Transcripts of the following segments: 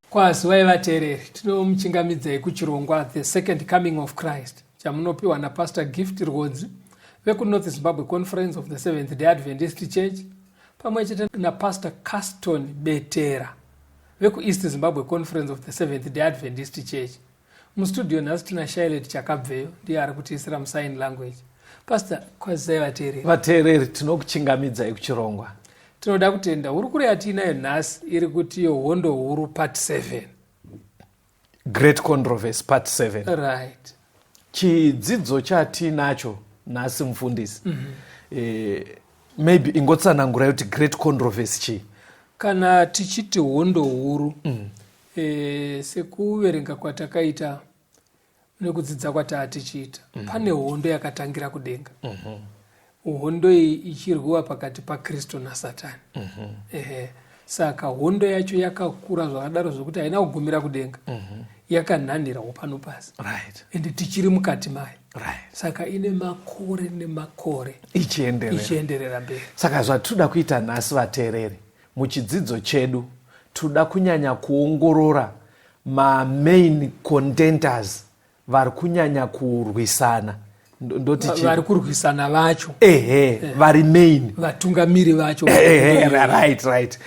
Kwazi vateereri, tinomuchingamidzai kuchirongwa The Second Coming of Christ chamunopiwa naPastor Gift Rhodzi vekuNorth Zimbabwe Conference of the Seventh Day Adventist Church pamwe chete naPastor Caston Betera vekuEast Zimbabwe Conference of the Seventh Day Adventist Church. Mustudio nhasi tina Charlotte Chakabveyo ndiye ari kutiisira musign language. Pastor, kwazai vateereri. Vateereri, tinokuchingamidzai kuchirongwa. Tinoda kutenda uri kuri yatinayo nhasi iri kuti hondo huru part 7. Great Controversy part 7. Right. Chidzidzo chatinacho nhasi mufundisi. Maybe ingotsanangura kuti Great Controversy chi. Kana tichiti hondo huru, sekuverenga kwatakaita nekudzidza kwataatichiita, pane hondo yakatangira kudenga. Hondo iyi ichirwiwa pakati paKristu naSatani. Saka hondo yacho yakakura zvakadaro zvokuti haina kugumira kudenga. Yakanhanhirawo pano pasi. Right. Ende tichiri mukati mayo. Right. Saka ine makore nemakore ichienderera mberi. Saka zvatoda kuita nhasi vateereri, muchidzidzo chedu toda kunyanya kuongorora main contenders vari kunyanya kurwisana. Vari kurwisana vacho. Vari main. Vatungamiri vacho. Right.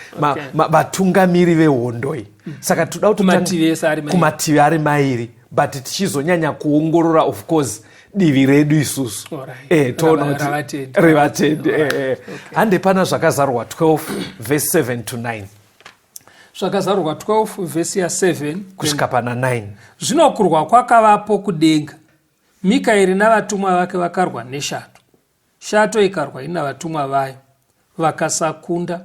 Vatungamiri vehondo iyi. Saka toda kumativi ari mairi, but tichizonyanya kuongorora of course divi redu isusu. Revatendi. Hande pana zvakazarwa 12 verse 7 to 9. Zvakazarwa 12 verse ya 7 kusvika pana 9. Zvinokurwa kwakavapo kudenga. Mikaeri navatumwa vake vakarwa neshato. Shato ikarwa ina vatumwa vayo, vakasakunda,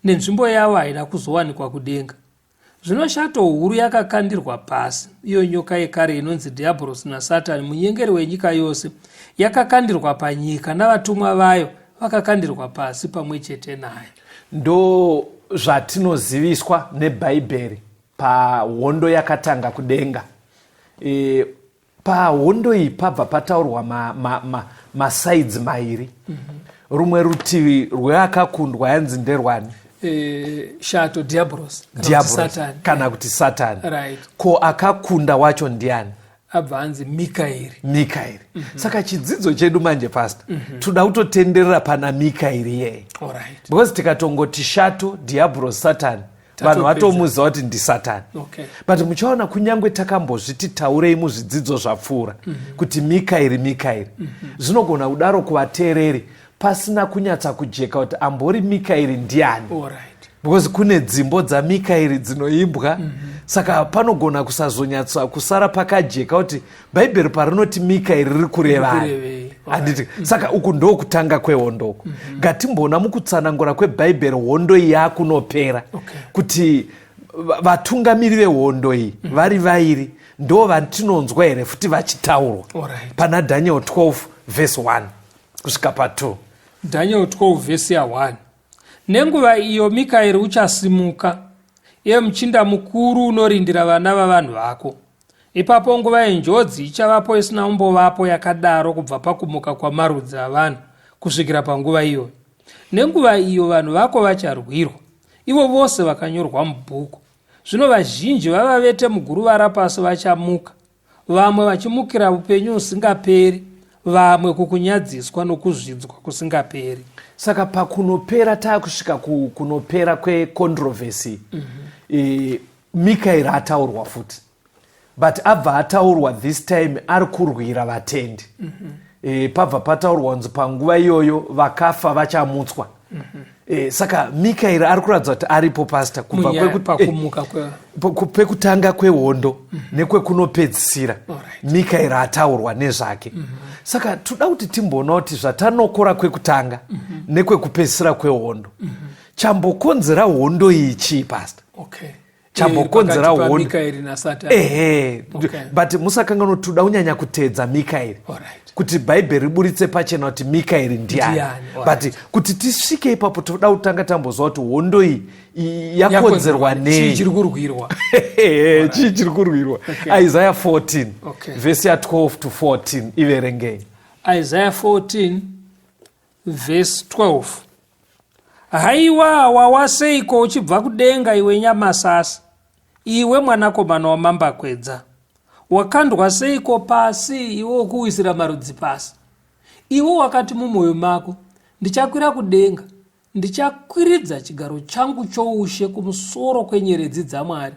nenzvimbo yavo haina kuzowanikwa kudenga. Zvino shato huru yakakandirwa pasi, iyo nyoka yekare inonzi Dhiabhorosi naSatani, munyengeri wenyika yose, yakakandirwa panyika navatumwa vayo vakakandirwa pasi pamwe chete naye. Ndo zvatinoziviswa neBhaibheri pahondo yakatanga kudenga. Pahondo iyi pabva pataurwa masides mairi. Rumwe rutivi rweakakundwa yanzi nderwani? Shato Dhiabhorosi kana kuti Satani. Right. Ko akakunda wacho ndiani? Abva anzi Mikaeri. Saka chidzidzo chedu manje pastor, toda kutotenderera pana Mikaeri yeye. Alright. Because tikatongoti Shato, Dhiabhorosi, Satani, vanhu vatomuziva kuti ndiSatani. But muchaona kunyangwe takambozviti taurei muzvidzidzo zvapfuura kuti Mikaeri. Zvinogona kudaro kuvateereri pasina kunyatsa kujeka kuti ambori Mikaeri ndiani. Because kune dzimbo dzaMikaeri dzinoimbwa. Saka panogona kusazonyatsa kusara pakajeka kuti Bhaibheri parinoti Mikaeri riri kurevani. Saka uku ndo kutanga kwehondoko. Ngatimbona mukutsanangura kwebhaibheri hondo iyi yakunopera. Kuti vatungamiri vehondo iyi vari vairi ndo vatinonzwa here futi vachitaurwa. Pana Daniel 12 verse 1 kusvika pa2. Daniel 12 verse ya 1. Nenguva iyo Mikaeri uchasimuka, iye muchinda mukuru unorindira vana vavanhu vako. Ipapo nguva yenjodzi ichavapo isina umbovapo yakadaro kubva pakumuka kwamarudzi avanhu kusvikira panguva iyo. Nenguva iyo vanhu vako vacharwirwa, ivo vose vakanyorwa mubhuku. Zvino vazhinji vavavete muguruvara pasi vachamuka, vamwe vachimukira upenyu husingaperi, vamwe kukunyadziswa nokuzvidzwa kusingaperi. Saka pakunopera taakusvika kunopera kwecontroversy, Mikaeri ataurwa futi, but abva ataurwa this time ari kurwira vatendi. Pabva pataurwa kunzi panguva iyoyo vakafa vachamutswa. Saka Mikaeri ari kuratidza kuti aripo pastor kubva pekutanga kwehondo nekwekunopedzisira. Mikaeri ataurwa nezvake. Saka toda kuti timboona kuti zvatanokora kwekutanga nekwekupedzisira kwehondo chambokonzera hondo iyi chii pastor? Chambokonzera hondo but musakanganwa toda kunyanya kuteedza Mikaeri kuti bhaibheri riburitse pachena kuti Mikaeri ndiani. But kuti tisvike ipapo toda kutanga tamboziva kuti hondo iyi yakonzerwa nei, chiri kurwirwa. Chii chiri kurwirwa? Isaiah 14 verse 12 to 14 iverengei. Isaiah 14 verse 12. Haiwa, wawaseiko uchibva kudenga, iwe nyamasasa, iwe mwanakomana wamambakwedza? Wakandwa seiko pasi, iwe wokuwisira marudzi pasi? Iwe wakati mumwoyo mako, ndichakwira kudenga, ndichakwiridza chigaro changu choushe kumusoro kwenyeredzi dzaMwari.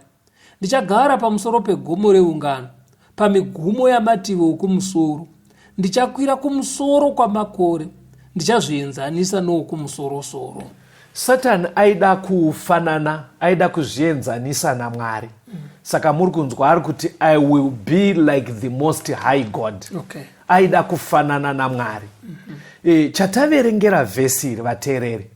Ndichagara pamusoro pegomo reungano, pamigumo yamativi okumusoro. Ndichakwira kumusoro kwamakore, ndichazvienzanisa nokumusoro-soro. Satan aida kufanana, aida kuzvienzanisa naMwari. Saka muri kunzwa ari kuti I will be like the most high God. Aida kufanana naMwari. Chataverengera vhesi iri vateereri,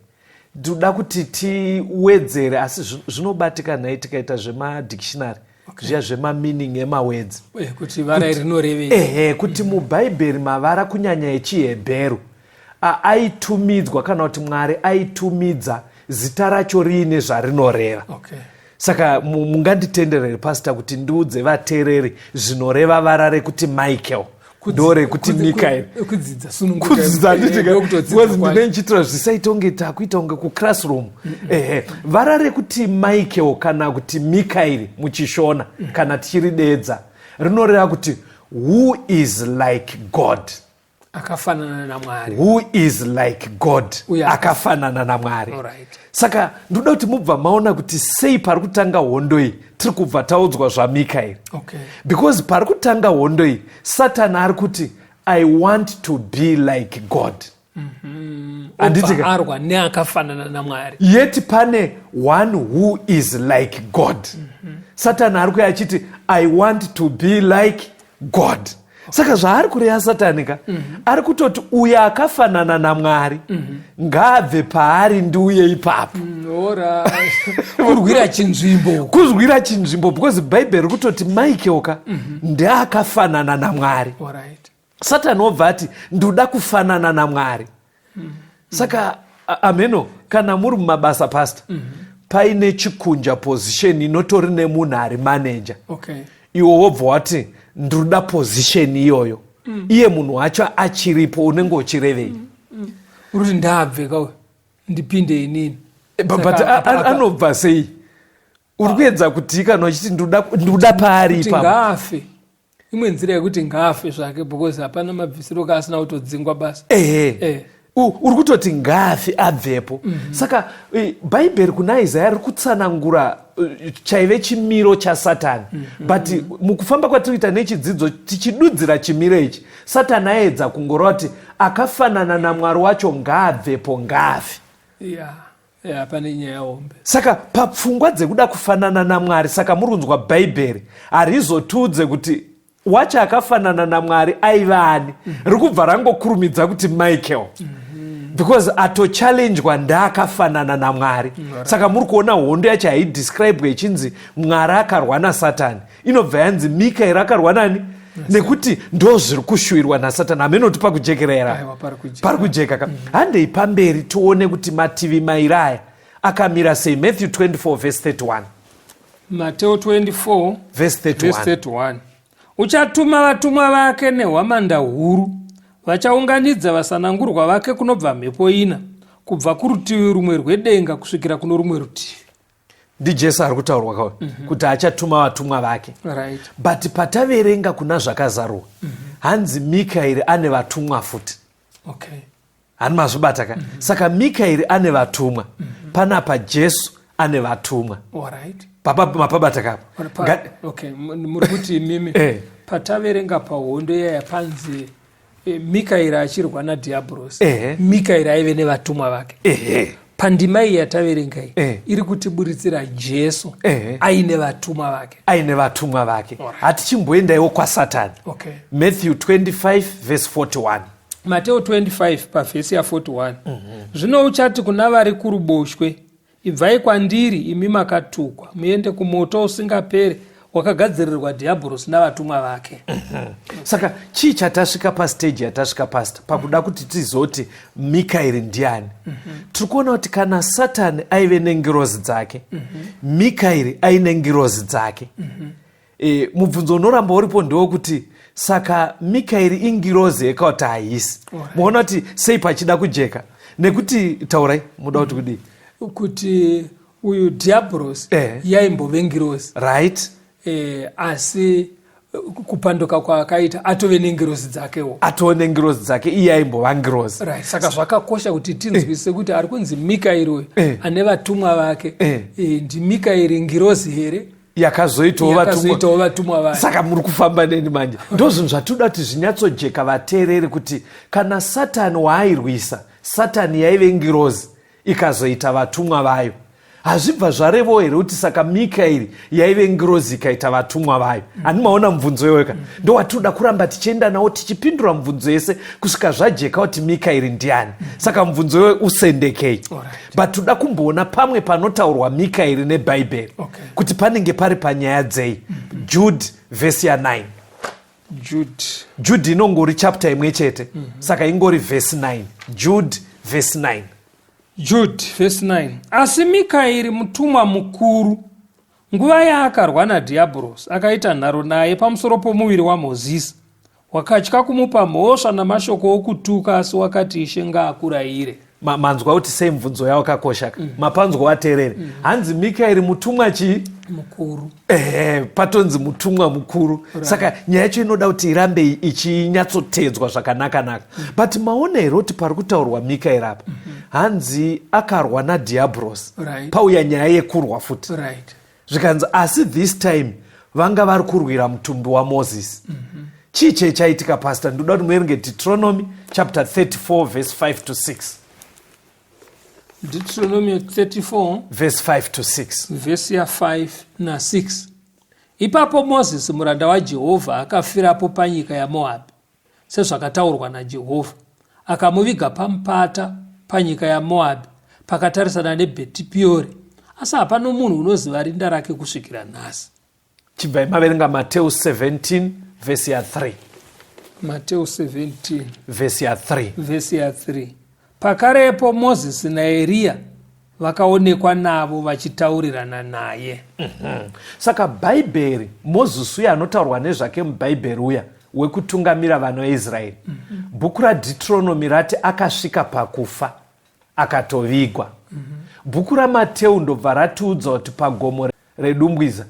ndoda kuti tiwedzere, asi zvinobatika nhai tikaita zvemadictionary, zviya zvemameaning emawords, kuti vara rinorevei. Kuti mubhaibheri mavara kunyanya echiHebheru aitumidzwa kana kuti Mwari aitumidza zita racho riine zvarinoreva. Saka munganditenderere pastor kuti ndiudze vateereri zvinoreva vara rekuti Michael ndore kuti Mikaeri. Kudzidza ndine nchitira zvisaita kunge takuita kunge kuclassroom. Vara rekuti Michael kana kuti Mikaeri muchishona kana tichiridedza rinoreva kuti who is like God. Akafanana naMwari. Who is like God. Akafanana naMwari. Saka ndoda kuti mubva maona kuti sei pari kutanga hondo iyi tiri kubva taudzwa zvaMikaeri. Because pari kutanga hondo iyi Satan ari kuti I want to be like God. Arwa neakafanana naMwari. Yet pane one who is like God. Satan ari kuya achiti I want to be like God. Saka zvaari kureva Satanika ari kutoti uyo akafanana naMwari ngaabve paari ndiuye ipapo. Kurwira chinzvimbo. Kuzwira chinzvimbo because bhaibheri kutoti Michael ndeakafanana naMwari. Satani obva ati ndoda kufanana naMwari. Saka ameno kana muri mumabasa pastor, paine chikunja position inotori nemunhu ari manager. Iwo wobva wati ndoda position iyoyo. Iye munhu wacho achiripo unenge uchirevei? Uruti ndabve kawe ndipinde inini. But anobva sei? Uri kuedza kuti kana uchiti ndoda paari ipapo ngafe. Imwe nzira yekuti ngafe zvake because hapana mabvisiro kasina kutodzingwa basa. Uri kutoti ngafe abvepo. Saka bhaibheri kuna Isaiah riri kutsanangura chaive chimiro chaSatani. But mukufamba kwatiriita nechidzidzo tichidudzira chimiro ichi, Satani aedza kungoreva kuti akafanana naMwari wacho ngaabvepo ngafe. Pane nyaya hombe. Saka papfungwa dzekuda kufanana naMwari, saka murunzwa bhaibheri harizotiudze kuti wacho akafanana naMwari aiva ani. Riri kubva rangokurumidza kuti Michael. Because atochallenjwa ndaakafanana naMwari. Saka muri kuona hondo yacho haidescribwe ichinzi Mwari akarwa naSatani. Inobva yanzi Mikaeri akarwa nani? Nekuti ndo zviri kushuwirwa naSatani. Hamenoti pakujekerera. Pari kujeka. Handei pamberi tione kuti mativi mairi aya akamira sei. Matthew 24 verse 31. Mateo 24 verse 31. Uchatuma vatumwa vake nehwamanda huru, vachaunganidza vasanangurwa vake kunobva mhepo ina, kubva kurutivi rumwe rwedenga kusvikira kuno rumwe rutivi. ndijesu ari kutaurwa kuti achatuma vatumwa vake, right. But pataverenga kuna zvakazarwa hanzi Mikaeri ane vatumwa futi. Okay. Hani mazvibata ka? Saka Mikaeri ane vatumwa, panapa Jesu ane vatumwa. Alright. Mapabata kapo. Okay, muri kuti mimi pataverenga pahondo yaya panzi Mikaeri achirwa naDiablos, Mikaeri aive nevatumwa vake. Pandima iyi yataverenga iyi iri kutiburitsira Jesu aine vatumwa vake. Aine vatumwa vake. Hatichimboendaiwo kwaSatani. Okay. Matthew 25 verse 41. Mateo 25 pavhesi ya 41. Zvino uchati kuna vari kuruboshwe, ibvai kwandiri imi makatukwa, muende kumoto usingaperi wakagadzirirwa Diablos navatumwa vake. Saka chii chatasvika pastage yatasvika pasta pakuda kuti tizoti Mikaeri ndiani? Tiri kuona kuti kana Satani aive nengirozi dzake, Mikaeri aine ngirozi dzake. Mubvunzo unoramba uripo ndewokuti saka Mikaeri ingirozi yekauti haisi. Muona kuti sei pachida kujeka? Nekuti taurai muda kuti kudii? Kuti uyu Diablos yaimbove ngirozi. Right. Asi kupanduka kwaakaita atove nengirozi dzakewo. Atove nengirozi dzake, iye aimbova ngirozi. Right. Saka zvakakosha kuti tinzwise kuti ari kunzi Mikaeri uyu ane vatumwa vake. Ndi Mikaeri ngirozi here yakazoitawo vatumwa vake. Saka muri kufamba neni manje. Ndozvinhu zvatoda kuti zvinyatsojeka vateereri kuti kana Satani waairwisa, Satani yaive ngirozi ikazoita vatumwa vayo. Hazvibva zvarevo here kuti saka Mikaeri yaive ngirozi ikaita vatumwa vayo. Ani maona mubvunzo yoyeka. Ndo watoda kuramba tichienda nawo tichipindura mubvunzo yese kusvika zvajeka kuti Mikaeri ndiani. Saka mubvunzo yoyo usendekei. But toda kumboona pamwe panotaurwa Mikaeri nebhaibheri. Kuti panenge pari panyaya dzei. Jude verse ya 9. Jude inongori chapter imwe chete. Saka ingori verse 9. Jude verse 9. Jude verse 9. Asi Mikaeri mutumwa mukuru, nguva yaakarwa naDiablos, akaita nharo naye pamusoro pomuviri waMozisi, wakatya kumupa mhosva namashoko okutuka, asi wakati Ishe ngaakurayire. Manzwa kuti sei mubvunzo yawo kakosha. Mapanzwa wateerere. Hanzi Mikaeri mutumwa chii? Mukuru. Patonzi mutumwa mukuru. Saka nyaya yacho inoda kuti irambe ichinyatsotedzwa zvakanaka-naka. But maona here kuti pari kutaurwa Mikaeri apa. Hanzi akarwa naDiablos. Pauya nyaya yekurwa futi. Zvikanzi asi this time vanga vari kurwira mutumbi waMozisi. Chii chaitika pastor? Ndoda kuti muerenge Deuteronomy chapter 34 verse 5 to 6. Deuteronomy 34 verse 5 to 6. Verse ya 5 na 6. Ipapo Mozisi muranda waJehovha akafirapo panyika yaMoabhi, sezvakataurwa naJehovha, akamuviga pamupata panyika yaMoabhi pakatarisana neBheti Peori, asi hapana munhu unoziva rinda rake kusvikira nhasi. Chibvai maverenga Mateo 17 verse ya 3. Mateo 17 verse ya 3. Verse ya 3. Pakarepo Mozisi naEriya vakaonekwa navo vachitaurirana naye. Saka bhaibheri, Mozisi uya anotaurwa nezvake mubhaibheri uya wekutungamira vana veIsraeri. Bhuku raDeuteronomy rati akasvika pakufa akatovigwa. Bhuku raMateo ndobva ratiudza kuti pagomo redumbwiza,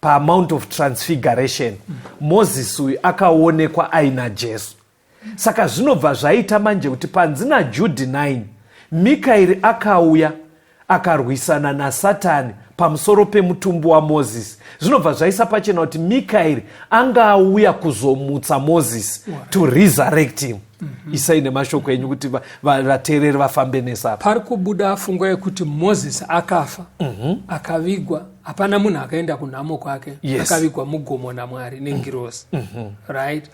paMount of Transfiguration, Mozisi uyu akaonekwa aina Jesu. Saka zvinobva zvaita manje kuti panzi naJudhi 9 Mikaeri akauya akarwisana naSatani pamusoro pemutumbi waMozisi. Zvinobva zvaisa pachena kuti Mikaeri anga auya kuzomutsa Mozisi, to resurrect him. Isai nemashoko enyu kuti vateereri vafambe nesapa. Pari kubuda fungo yekuti Mozisi akafa, akavigwa, hapana munhu akaenda kunhamo kwake. Akavigwa mugomo naMwari nengirozi. Right?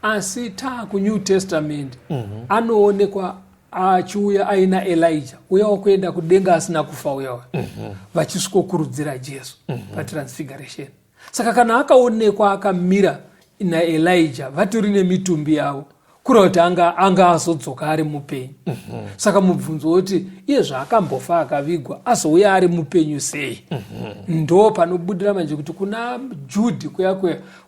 Asi kuNew Testament anoonekwa achiuya aina Elijah, uya wakuenda kudenga asina kufa uya, vachisvikokurudzira Jesu paTransfiguration. Saka kana akaonekwa akamira naElijah vatori nemitumbi yavo, kureva kuti anga azodzoka ari mupenyu. Saka mubvunzo woti iye zvaakambofa akavigwa azouya ari mupenyu sei? Ndo panobudira manje kuti kuna Judhi kuya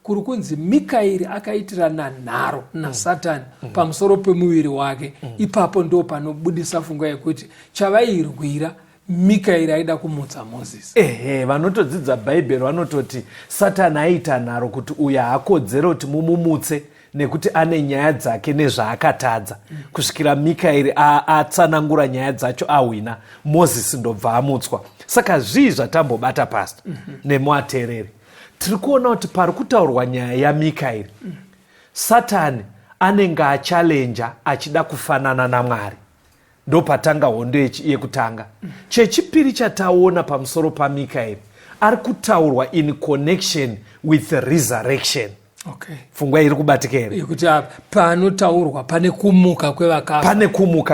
kuri kunzi Mikaeri akaitirana nharo naSatani pamusoro pemuviri wake. Ipapo ndo panobudisa fungo yekuti chavairwira Mikaeri aida kumutsa Mozisi. Vanotodzidza Bhaibheri vanototi Satani aita nharo kuti uyo haakodzere kuti mumumutse nekuti ane nyaya dzake nezvaakatadza kusvikira Mikaeri atsanangura nyaya dzacho ahwina, Mozisi ndobva amutswa. Saka zvii zvatambobata pasta nemuateereri, tiri kuona kuti pari kutaurwa nyaya yaMikaeri, Satani anenge achalenja achida kufanana naMwari. Ndo patanga hondo yekutanga. Chechipiri chataona pamusoro paMikaeri, ari kutaurwa in connection with the resurrection. Fungwa iri kubatika here kuti panotaurwa pane kumuka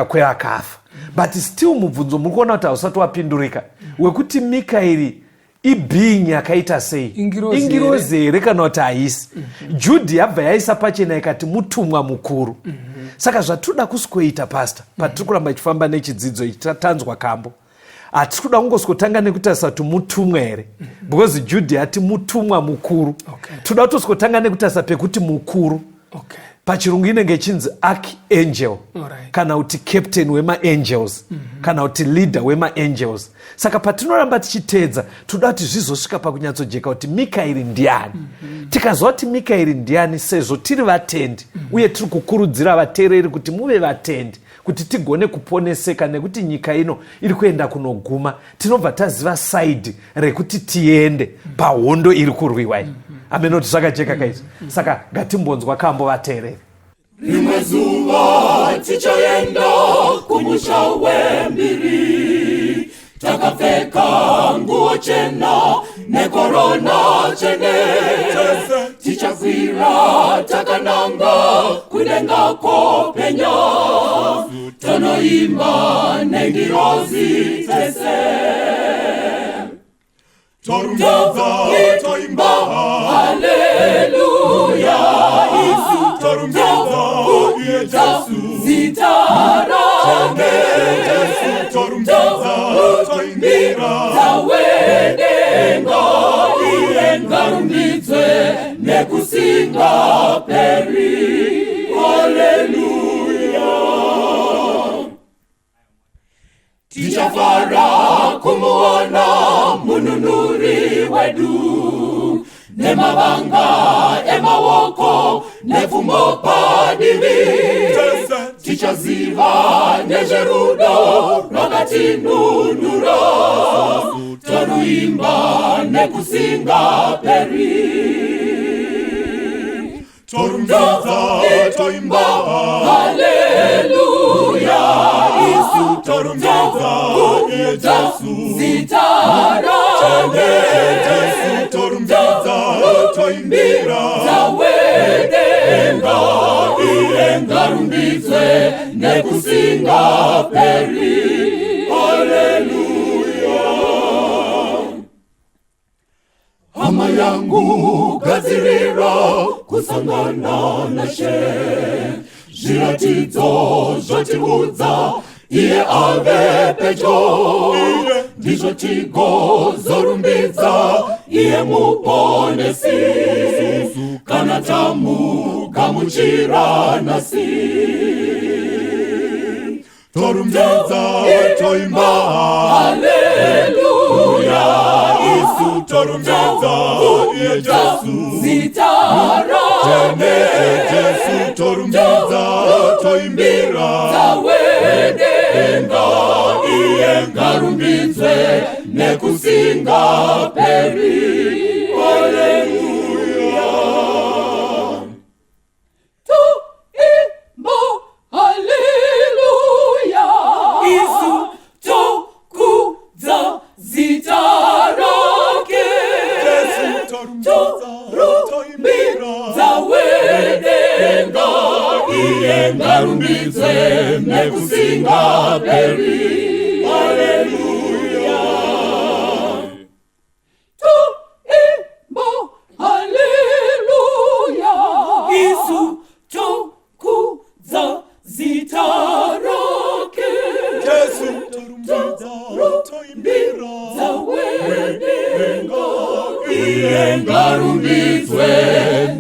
kwevakafa. But still mubvunzo muri kuona kuti hausati wapindurika wekuti Mikaeri ibeing yakaita sei? Ingirozi here kana kuti haisi? Judhi yabva yaisa pachena ikati mutumwa mukuru. Saka zvatoda kusikoita pasta patiri kuramba ichifamba nechidzidzo ichi tatanzwa kambo, hatiri kuda kungosikotanga nekutarisa kuti mutumwa here, because Judhi ati mutumwa mukuru. Toda kutosikotanga nekutarisa pekuti mukuru. Pachirungu inenge ichinzi archangel kana kuti captain wemaangels kana kuti leader wemaangels. Saka patinoramba tichiteedza toda kuti zvizosvika pakunyatsojeka kuti Mikaeri ndiani. Tikazwa kuti Mikaeri ndiani, sezvo tiri vatendi uye tiri kukurudzira vateereri kuti muve vatendi kuti tigone kuponeseka nekuti nyika ino iri kuenda kunoguma, tinobva taziva saidi rekuti tiende pahondo iri kurwiwa iyi. Amenoti zvakajeka kaizvo. Saka ngatimbonzwa kambo vateereri. Rimwe zuva tichaenda kumusha wembiri, takapfeka nguo chena nekorona chene, tichakwira takananga kudenga kopenya, tonoimba nengirozi tese. Toimba haleluya, Isu torumbiza Yesu zitarage, torumbiza toimbira zawedenga iengarumbidze nekusinga peri haleluya. Tichafara kumuona mununuri wedu, nemavanga emawoko nefumo padivi, tichaziva nezverudo rwakatinunura, toruimba nekusinga peri. Torumbiza toimba haleluya, Isu torumbiza Yesu zitarage, torumbiza toimbira zawedenga iengarumbidze nekusinga peri haleluya. Hama yangu gadzirira kusangana nashe, zviratidzo zvotiudza iye ave pedyo, ndizvo tigozorumbidza iye muponesi, kana tamugamuchira nasi. Torumbidza toimba haleluya, Isu torumbidza Yesu zitarage, Yesu torumbidza toimbira zawedenga iengarumbidzwe nekusinga peri haleluya. Toimba haleluya, Isu tokudza zita rake, torumbidza zawedenga iengarumbidzwe nekusinga peri haleluya. Toimba haleluya, Isu zawedenga iye ngarumbidzwe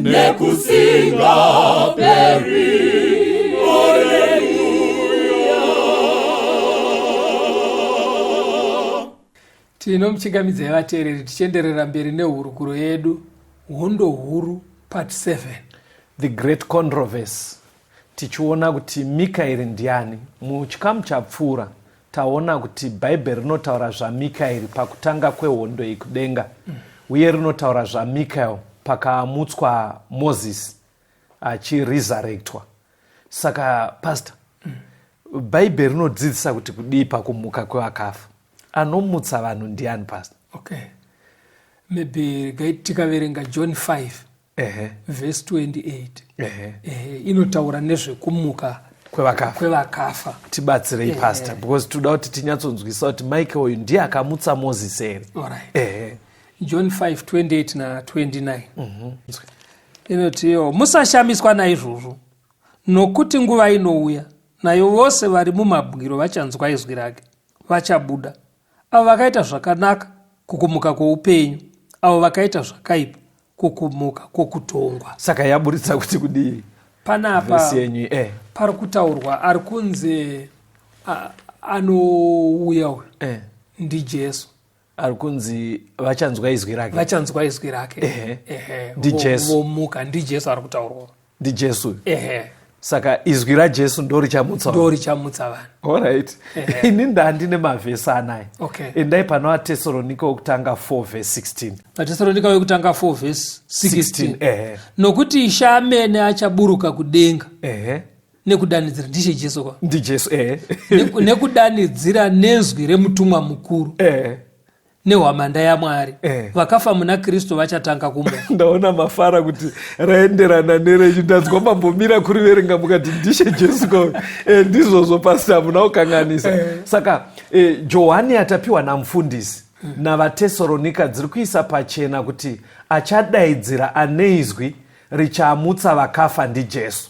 nekusinga peri. Tinomuchingamidzai vateereri tichienderera mberi nehurukuro yedu hondo huru part 7, the great controversy. Tichiona kuti Mikaeri ndiani. Muchikamu chapfuura taona kuti bhaibheri rinotaura zvaMikaeri pakutanga kwehondo yekudenga, uye rinotaura zvaMikaeri pakaamutswa Mozisi achiresurrectwa. Saka pastor, bhaibheri rinodzidzisa kuti kudii pakumuka kwevakafa? Anomutsa vanhu ndiani pastor? Okay, maybe tikaverenga John 5 verse 28 inotaura nezvekumuka kwevakafa. Tibatsirei pastor, because toda kuti tinyatsonzwisa kuti Mike uyu ndiye akamutsa Mozisi here. Alright. John 5:28 na 29 inotiwo, musashamiswa naizvozvo, nokuti nguva inouya nayo vose vari mumabwiro vachanzwa izwi rake vachabuda, avo vakaita zvakanaka kukumuka kwoupenyu, avo vakaita zvakaipa kukumuka kwokutongwa. Saka yaburitsa kuti kudii panapa pari kutaurwa ari kunzi anouya uyu ndi Jesu, ari kunzi vachanzwa izwi rake ndi Jesu, vomuka ndi Jesu ari kutaurwa, ndi Jesu. Saka izwi raJesu ndo richamutsa vanhu. Alright. Ini ndandine mavhesi anayi. Endai pana vaTesalonika wekutanga 4 verse 16. vaTesalonika wekutanga 4 verse 16. Nokuti Ishe amene achaburuka kudenga nekudanidzira ndiye Jesu kwa. Ndi Jesu. Nekudanidzira nezwi remutumwa mukuru. Nehwamanda yaMwari. Vakafa muna Kristu vachatanga kumuka. Ndaona mafara kuti raenderana nerechi, ndanzwa mambomira kuriverenga mukati ndishe Jesu kwa. Ndizvozvo pastor hamuna kukanganisa. Saka Johani atapiwa namufundisi navaTesalonika dziri kuisa pachena kuti achadaidzira ane izwi richamutsa vakafa ndi Jesu.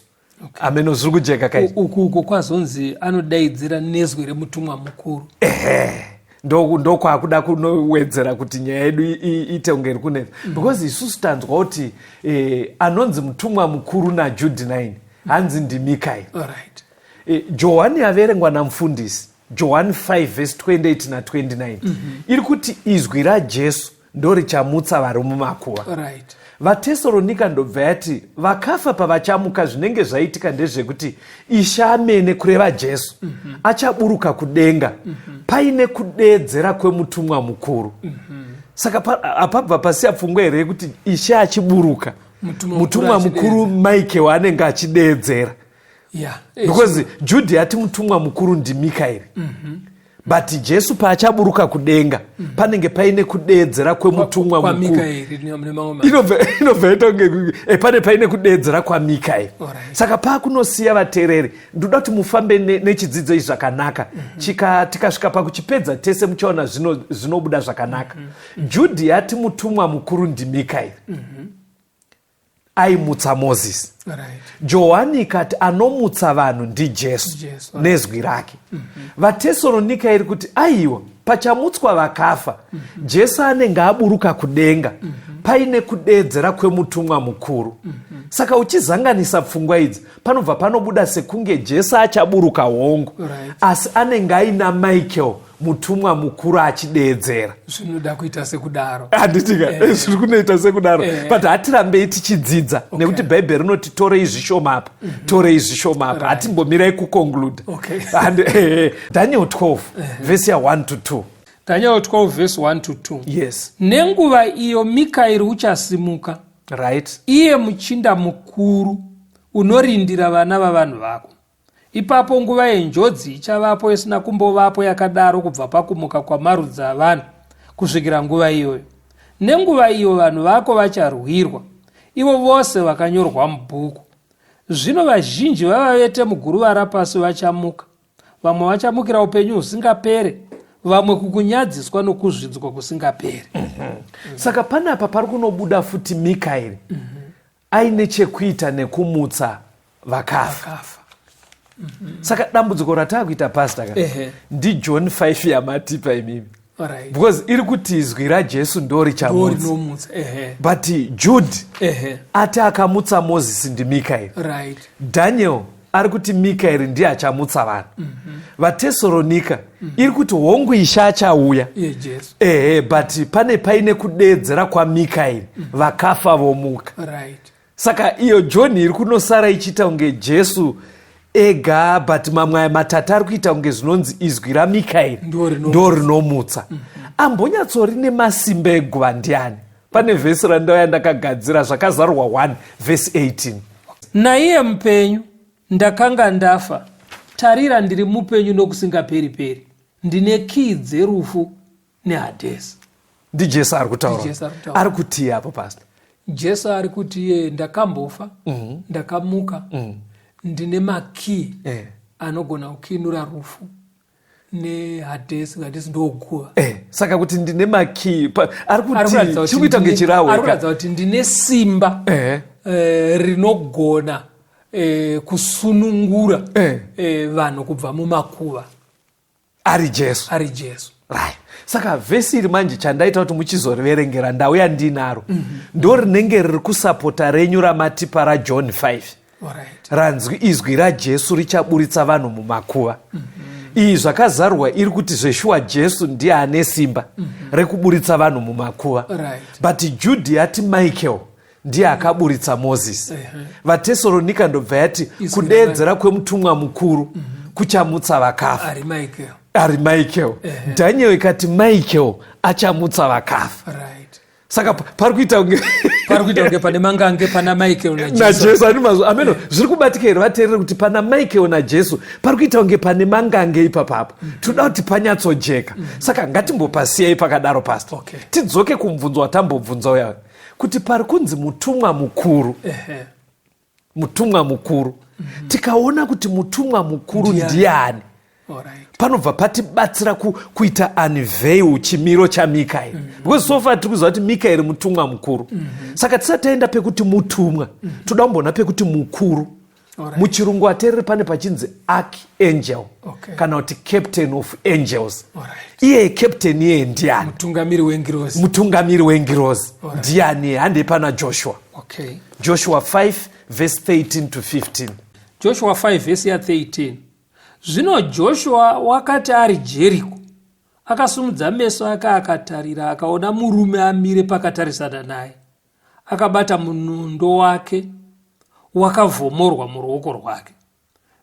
Ameno zviri kujeka kai. Uku kwazonzi anodaidzira nezwi remutumwa mukuru. Ndo kwakuda kunowedzera kuti nyaya yedu iite unge iri kunetsa, because isusu tanzwa kuti anonzi mutumwa mukuru naJudhi 9 hanzi ndi Mikaeri. Johani averengwa namufundisi Johani 5 verse 28 na 29 iri kuti izwi raJesu ndo richamutsa vari mumakuva. vaTesalonika ndobva yati vakafa pavachamuka zvinenge zvaitika ndezvekuti Ishe amene kureva Jesu achaburuka kudenga paine kudeedzera kwemutumwa mukuru. Saka apabva pasiya pfungwa here yekuti Ishe achiburuka mutumwa mukuru Mike waanenge achideedzera. Because Judhi ati mutumwa mukuru ndi Mikaeri. But Jesu paachaburuka kudenga panenge paine kudeedzera kwemutumwa mukuru. Inobva pane paine kudeedzera kwaMikaeri. Saka pakunosiya vateereri, ndoda kuti mufambe nechidzidzo izvi zvakanaka. Tikasvika pakuchipedza tese muchaona zvinobuda zvakanaka. Judhi ati mutumwa mukuru ndi Mikaeri. Aimutsa Mozisi. Johani kati anomutsa vanhu ndi Jesu nezwi rake. vaTesalonika iri kuti aiwa pachamutswa vakafa Jesu anenge aburuka kudenga paine kudeedzera kwemutumwa mukuru. Saka uchizanganisa pfungwa idzi panobva panobuda sekunge Jesu achaburuka hongu, asi anenge aina Michael mutumwa mukuru achideedzera. Zvinoda kuita sekudaro. Handitika zviri kunoita sekudaro, but hatirambei tichidzidza nekuti bhaibheri rinoti torei zvishoma apa, hatimbomirai kuconclude. Daniel 12 verse 1 to 2. Daniel 12 verse 1 to 2. Yes. Nenguva iyo Mikaeri uchasimuka, iye muchinda mukuru unorindira vana vavanhu vako. Ipapo nguva yenjodzi ichavapo isina kumbovapo yakadaro kubva pakumuka kwamarudzi avanhu kusvikira nguva iyoyo. Nenguva iyo vanhu vako vacharwirwa, ivo vose vakanyorwa mubhuku. Zvino vazhinji vavavete muguruva rapasi vachamuka, vamwe vachamukira upenyu husingapere, vamwe kukunyadziswa nokuzvidzwa kusingapere. Saka panapa pari kunobuda futi Mikaeri aine chekuita nekumutsa vakafa. Saka dambudziko ratakuita pastor ndi John 5 yamatipa imimi. Alright. Because iri kuti izwi raJesu ndo richamutsa. But Jude ati akamutsa Moses ndimikaeri. Right. Daniel ari kuti Mikaeri ndiye achamutsa vanhu. VaTesalonika iri kuti hongu isha achauya. But pane paine kudedzera kwaMikaeri vakafa vomuka. Right. Saka iyo John iri kunosara ichiita unge Jesu ega, but mamwe matatu ari kuita unge zvinonzi izwi raMikaeri ndo rinomutsa. Ambonyatsori nemasimba eguva ndiani? Pane vhesi randauya ndakagadzira zvakazarurwa 1 verse 18. Naiye mupenyu ndakanga ndafa, tarira ndiri mupenyu nokusingaperi-peri, ndine kii dzerufu neHadesi. NdiJesu ari kutaura. Ari kuti apo pastor? Jesu ari kuti ndakambofa, ndakamuka, ndine makii anogona kukinura rufu neHadesi. Hadesi ndoguva. Saka kuti ndine makii ari kuti chikuita ngechirawe. Ari kuratidza kuti ndine simba rinogona kusunungura vanhu kubva mumakuva. Ari Jesu. Right. Saka vhesi iri manje chandaita kuti muchizoriverengera ndauya ndinaro ndo rinenge riri kusapota renyu ramatipa raJohn 5. Ranzwi izwi raJesu richaburitsa vanhu mumakuva. Iyi zvakazarwa iri kuti zveshuwa Jesu ndiye ane simba rekuburitsa vanhu mumakuva. But Jude yati Michael ndiye akaburitsa Moses. VaTesalonika ndobva yati kudedzera kwemutumwa mukuru kuchamutsa vakafa. Ari Michael. Daniel ikati Michael achamutsa vakafa. Saka pari kuita unge pane mangange pana Michael naJesu. Ameno zviri kubatika here vateereri kuti pana Michael naJesu pari kuita unge pane mangange ipapapo. Toda kuti panyatsojeka. Saka ngatimbopasiyai pakadaro pastor. Tidzoke kumubvunzo watambobvunza uya kuti pari kunzi mutumwa mukuru. Mutumwa mukuru. Tikaona kuti mutumwa mukuru ndiani? Panobva patibatsira kuita unveil chimiro chaMikaeri. Because so far tiri kuziva kuti Mikaeri mutumwa mukuru. Saka tisataenda pekuti mutumwa, toda kumbona pekuti mukuru. Muchirungu ateereri pane pachinzi archangel kana kuti captain of angels. Iye captain iye ndiani? Mutungamiri wengirozi. Ndiani? Hande pana Joshua. Joshua 5 verse 13 to 15. Joshua 5 verse 13. Zvino Joshua wakati ari Jeriko, akasimudza meso ake akatarira, akaona murume amire pakatarisana naye. Akabata munondo wake wakavhomorwa muruoko rwake.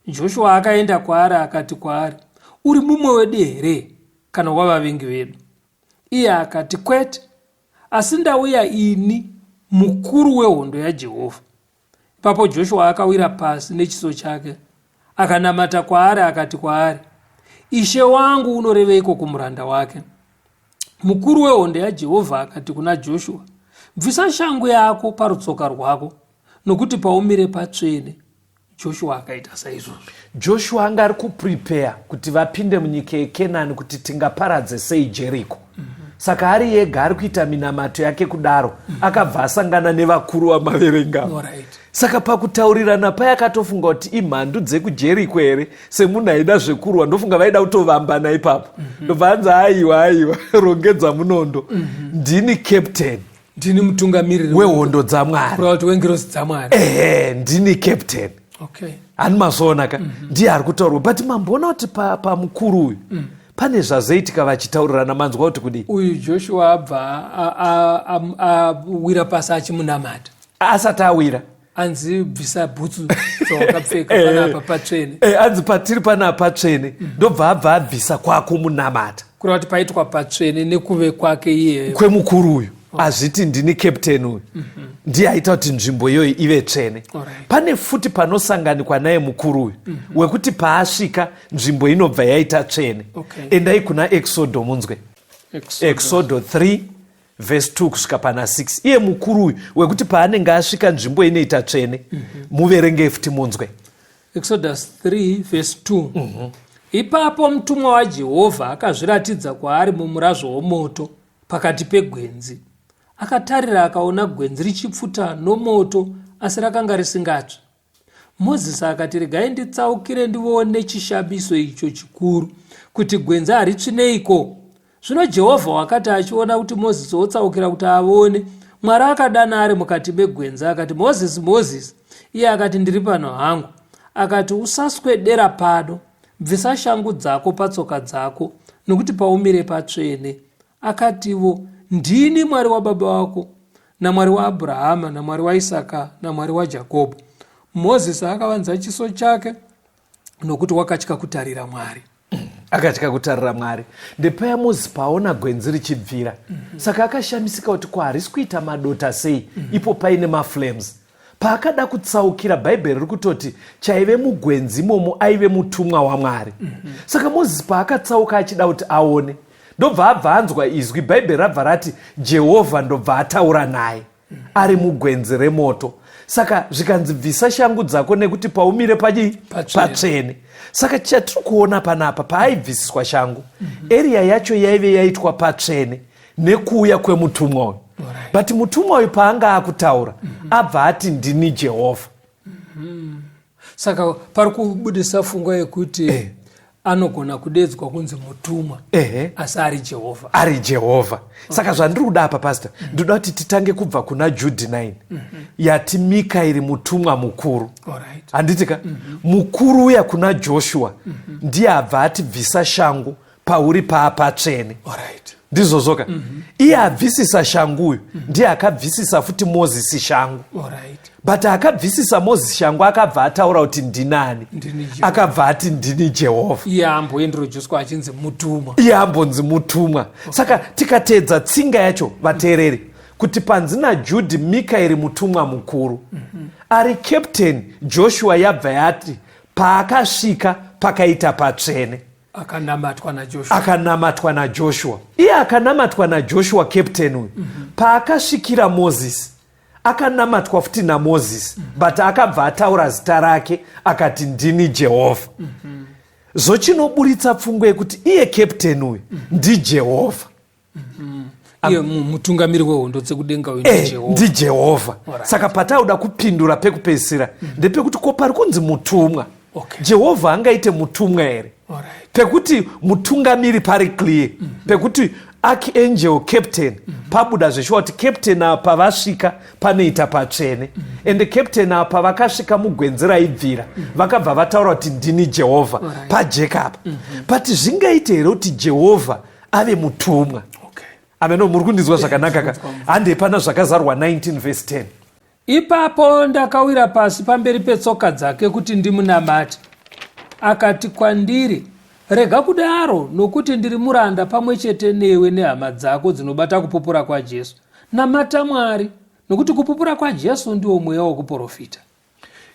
Joshua akaenda kwaari akati kwaari, uri mumwe wedu here kana wavavengi vedu? Iye akati, kwete, asi ndauya ini mukuru wehondo yaJehovha. Ipapo Joshua akawira pasi nechiso chake akanamata kwaari akati kwaari, Ishe wangu unoreveiko kumuranda wake? Mukuru wehondo yaJehovha akati kuna Joshua, bvisa shangu yako parutsoka rwako, nokuti paumire patsvene. Joshua akaita saizvozvo. Joshua anga ari kuprepare kuti vapinde munyika yeKenani kuti tingaparadze sei Jeriko. Saka ari yega ari kuita minamato yake kudaro, akabva asangana nevakuru vamaverengavo. Saka pakutaurirana paya akatofunga kuti imhandu dzekuJeriko here, semunhu aida zvekurwa, ndofunga vaida kutovambana ipapo. Ndobva anzi aiwa rongedza munondo. Ndini captain. Ndini mutungamiriri wehondo dzaMwari. Kurati wengirozi dzaMwari. Ndini captain. Ani mazoona ka ndiye ari kutaurwa. But mamboona kuti pamukuru uyu pane zvazoitika vachitaurirana manzwa kuti kudii. Uyu Joshua abva awira pasi achimunamata. Asati awira anzi bvisa bhutsu dzawakapfeka panapa patsvene. Anzi patiri panapa patsvene ndobva abva abvisa kwako munamata. Kurati paitwa patsvene nekuve kwake iye kwemukuru uyu. Azviti ndini captain uyu ndiye aita kuti nzvimbo iyoyi ive tsvene. Pane futi panosanganikwa naye mukuru uyu wekuti paasvika nzvimbo inobva yaita tsvene. Endai kuna Exodo munzwe. Exodo 3 verse 2 kusvika pana 6. Iye mukuru uyu wekuti paanenge asvika nzvimbo inoita tsvene muverenge futi munzwe. Exodus 3 verse 2. Ipapo mutumwa waJehovha akazviratidza kwaari mumurazvo womoto pakati pegwenzi. Akatarira akaona gwenzi richipfuta nomoto asi rakanga risingatsvi. Mozisi akati, regai nditsaukire ndione chishamiso icho chikuru, kuti gwenzi haritsvi neiko. Zvino Jehovha wakati achiona kuti Mozisi otsaukira kuti aone, Mwari akadana ari mukati megwenzi akati, Mozisi, Mozisi. Iye akati, ndiri pano hangu. Akati, usaswedera pano, bvisa shangu dzako patsoka dzako, nokuti paumire patsvene. Akatiwo, ndini Mwari wababa wako, naMwari waAbhurahama, naMwari waIsaka, naMwari waJakobho. Mozisi akavanza chiso chake, nokuti wakatya kutarira Mwari. Akatya kutarira Mwari. Ndepaya Mozisi paona gwenzi richibvira. Saka akashamisika kuti harisi kuita madota sei, ipo paine maflames. Paakada kutsaukira, Bhaibheri riri kutoti chaive mugwenzi imomo aive mutumwa waMwari. Saka Mozisi paakatsauka achida kuti aone, ndobva abva anzwa izwi. Bhaibheri rabva rati Jehovha ndobva ataura naye ari mugwenzi remoto. Saka zvikanzi bvisa shangu dzako nekuti paumire patsvene. Saka chatiri kuona panapa, paaibvisiswa shangu, eria yacho yaive yaitwa patsvene nekuuya kwemutumwa uyu. But mutumwa uyu paanga akutaura, abva ati ndini Jehovha. Saka pari kubudisa fungo yekuti anogona kudedzwa kunzi mutumwa, asi ari Jehovha. Ari Jehovha. Saka zvandiri kuda apa, pastor, ndoda kuti titange kubva kuna Jude 9 yati Mikaeri mutumwa mukuru. Handitika? Mukuru uya kuna Joshua ndiye abva ati bvisa shangu pauri patsvene. Ndizvozoka. Iye abvisisa shangu uyu ndiye akabvisisa futi Mozisi shangu. But akabvisisa Mozisi shangu akabva ataura kuti ndinani, akabva ati ndini Jehovha. Iye ambointroduced achinzi mutumwa. Iye ambonzi mutumwa. Saka tikateedza tsinga yacho, vateereri, kuti panzi naJudhi Mikaeri mutumwa mukuru, ari captain, Joshua yabva yati paakasvika pakaita patsvene. Akanamatwa naJoshua. Iye akanamatwa naJoshua, captain uyu. Paakasvikira Mozisi, akanamatwa futi naMozisi, but akabva ataura zita rake akati ndini Jehovha. Zochinoburitsa pfungwa yekuti iye captain uyu ndiJehovha. Iye mutungamiri wehondo dzekudenga uyu ndiJehovha. Saka patauda kupindura pekupedzisira ndepekuti ko pari kunzi mutumwa. Jehovha angaite mutumwa here? Pekuti mutungamiri pari clear. Pekuti archangel captain pabuda zveshuwa kuti captain apa pavasvika panoita patsvene. Ende captain apa vakasvika mugwenzi raibvira vakabva vataura kuti ndini Jehovha pajeka. But zvingaite here kuti Jehovha ave mutumwa? Ameno, muri kundinzwa zvakanaka ka? Hande pana zvakazarwa 19 verse 10. Ipapo ndakawira pasi pamberi petsoka dzake kuti ndimunamate. Akati kwandiri, rega kudaro, nokuti ndiri muranda pamwe chete newe nehama dzako dzinobata kupupura kwaJesu. Namata Mwari, nokuti kupupura kwaJesu ndiwo mweya wokuprofita.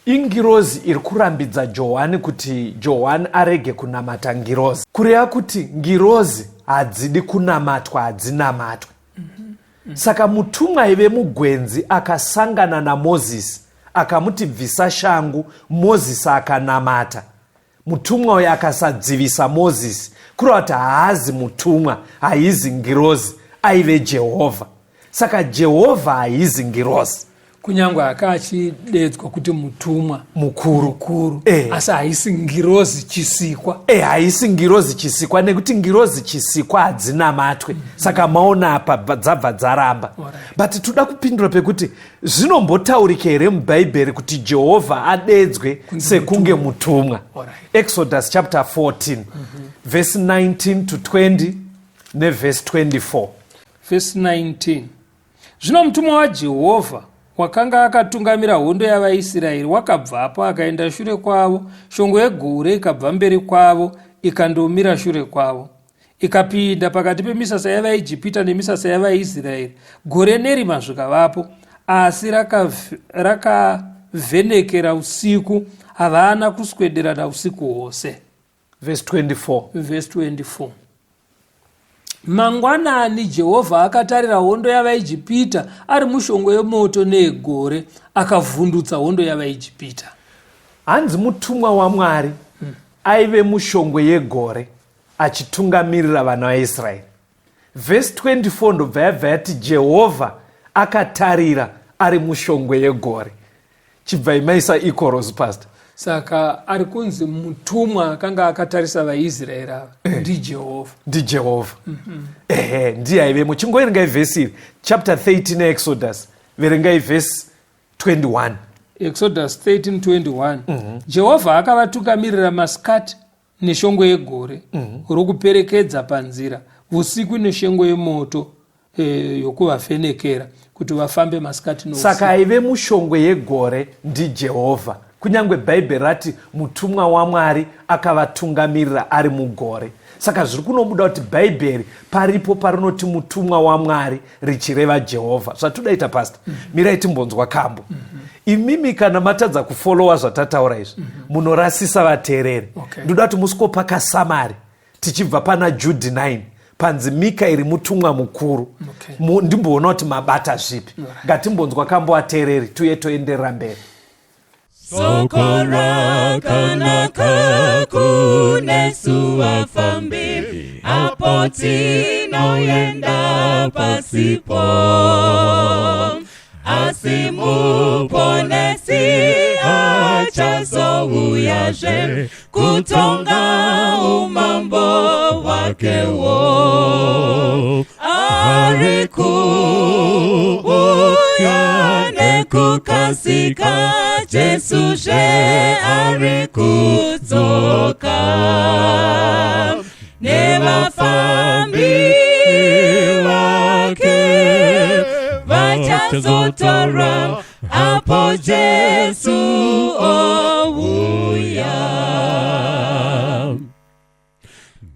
Ingirozi iri kurambidza Johani kuti Johani arege kunamata ngirozi. Kureva kuti ngirozi hadzidi kunamatwa, hadzinamatwe. Saka mutumwa aive mugwenzi akasangana naMozisi akamuti bvisa shangu, Mozisi akanamata. Mutumwa uyu akasadzivisa Mozisi, kureva kuti haazi mutumwa, haizi ngirozi, aive Jehovha. Saka Jehovha haizi ngirozi. Kunyangwe akachidedzwa kuti mutumwa mukuru. Asi haisi ngirozi chisikwa. Haisi ngirozi chisikwa, nekuti ngirozi chisikwa hadzinamatwe. Saka maona apa dzabva dzaramba. But toda kupindura pekuti zvinombotaurika here muBhaibheri kuti Jehovha adedzwe sekunge mutumwa. Exodus chapter 14 verse 19 to 20 neverse 24. Verse 19. Zvino mutumwa waJehovha wakanga akatungamira hondo yavaIsraeri wakabvapo akaenda shure kwavo. Shongwe yegore ikabva mberi kwavo ikandomira shure kwavo, ikapinda pakati pemisasa yavaIjipita nemisasa yavaIsraeri. Gore nerima zvikavapo, asi rakavhenekera usiku, havana kuswederana usiku hwose. Verse 24. Verse 24. Mangwanani Jehovha akatarira hondo yavaIjipita ari mushongwe yemoto neegore, akavhundutsa hondo yavaIjipita. Hanzi mutumwa waMwari aive mushongwe yegore achitungamirira vana vaIsraeri. Verse 24 ndobva yabva yati Jehovha akatarira ari mushongwe yegore. Chibva imaisa equals, pastor. saka ari kunzi mutumwa akanga akatarisa vaIsraeri ava ndiJehovha. Ndiye aive. Muchingoerengai vhesi iri, chapter 13 Exodus, verengai vhesi 21. Exodus 13:21. Jehovha akavatukamirira masikati neshongwe yegore rokuperekedza panzira, usiku neshongwe yemoto yokuvafenekera kuti vafambe masikati nousiku. Saka aive mushongwe yegore ndiJehovha. Kunyange Bhaibheri rati mutumwa waMwari akavatungamirira ari mugore. Saka zviri kunobuda kuti Bhaibheri paripo parinoti mutumwa waMwari richireva Jehovha. Zvatodaita pastor, mirai timbonzwa kambo. Imimi kana matadza kufolowa zvatataura izvi, munorasisa vateereri. Ndoda kuti musikopa kasamari tichibva pana Jude 9 panzi Mikaeri mutumwa mukuru. Ndimboona kuti mabata zvipi. Ngatimbonzwa kambo vateereri tuye toenderera mberi. Soko rakanaka kunesu vafambi, apo tinoenda pasipo. Asi muponesi achazouyazve kutonga umambo wakewo. Ari kuuya nekukasika, Jesu zve ari kudzoka. Nevafambi vake vachazotora apo Jesu ouya.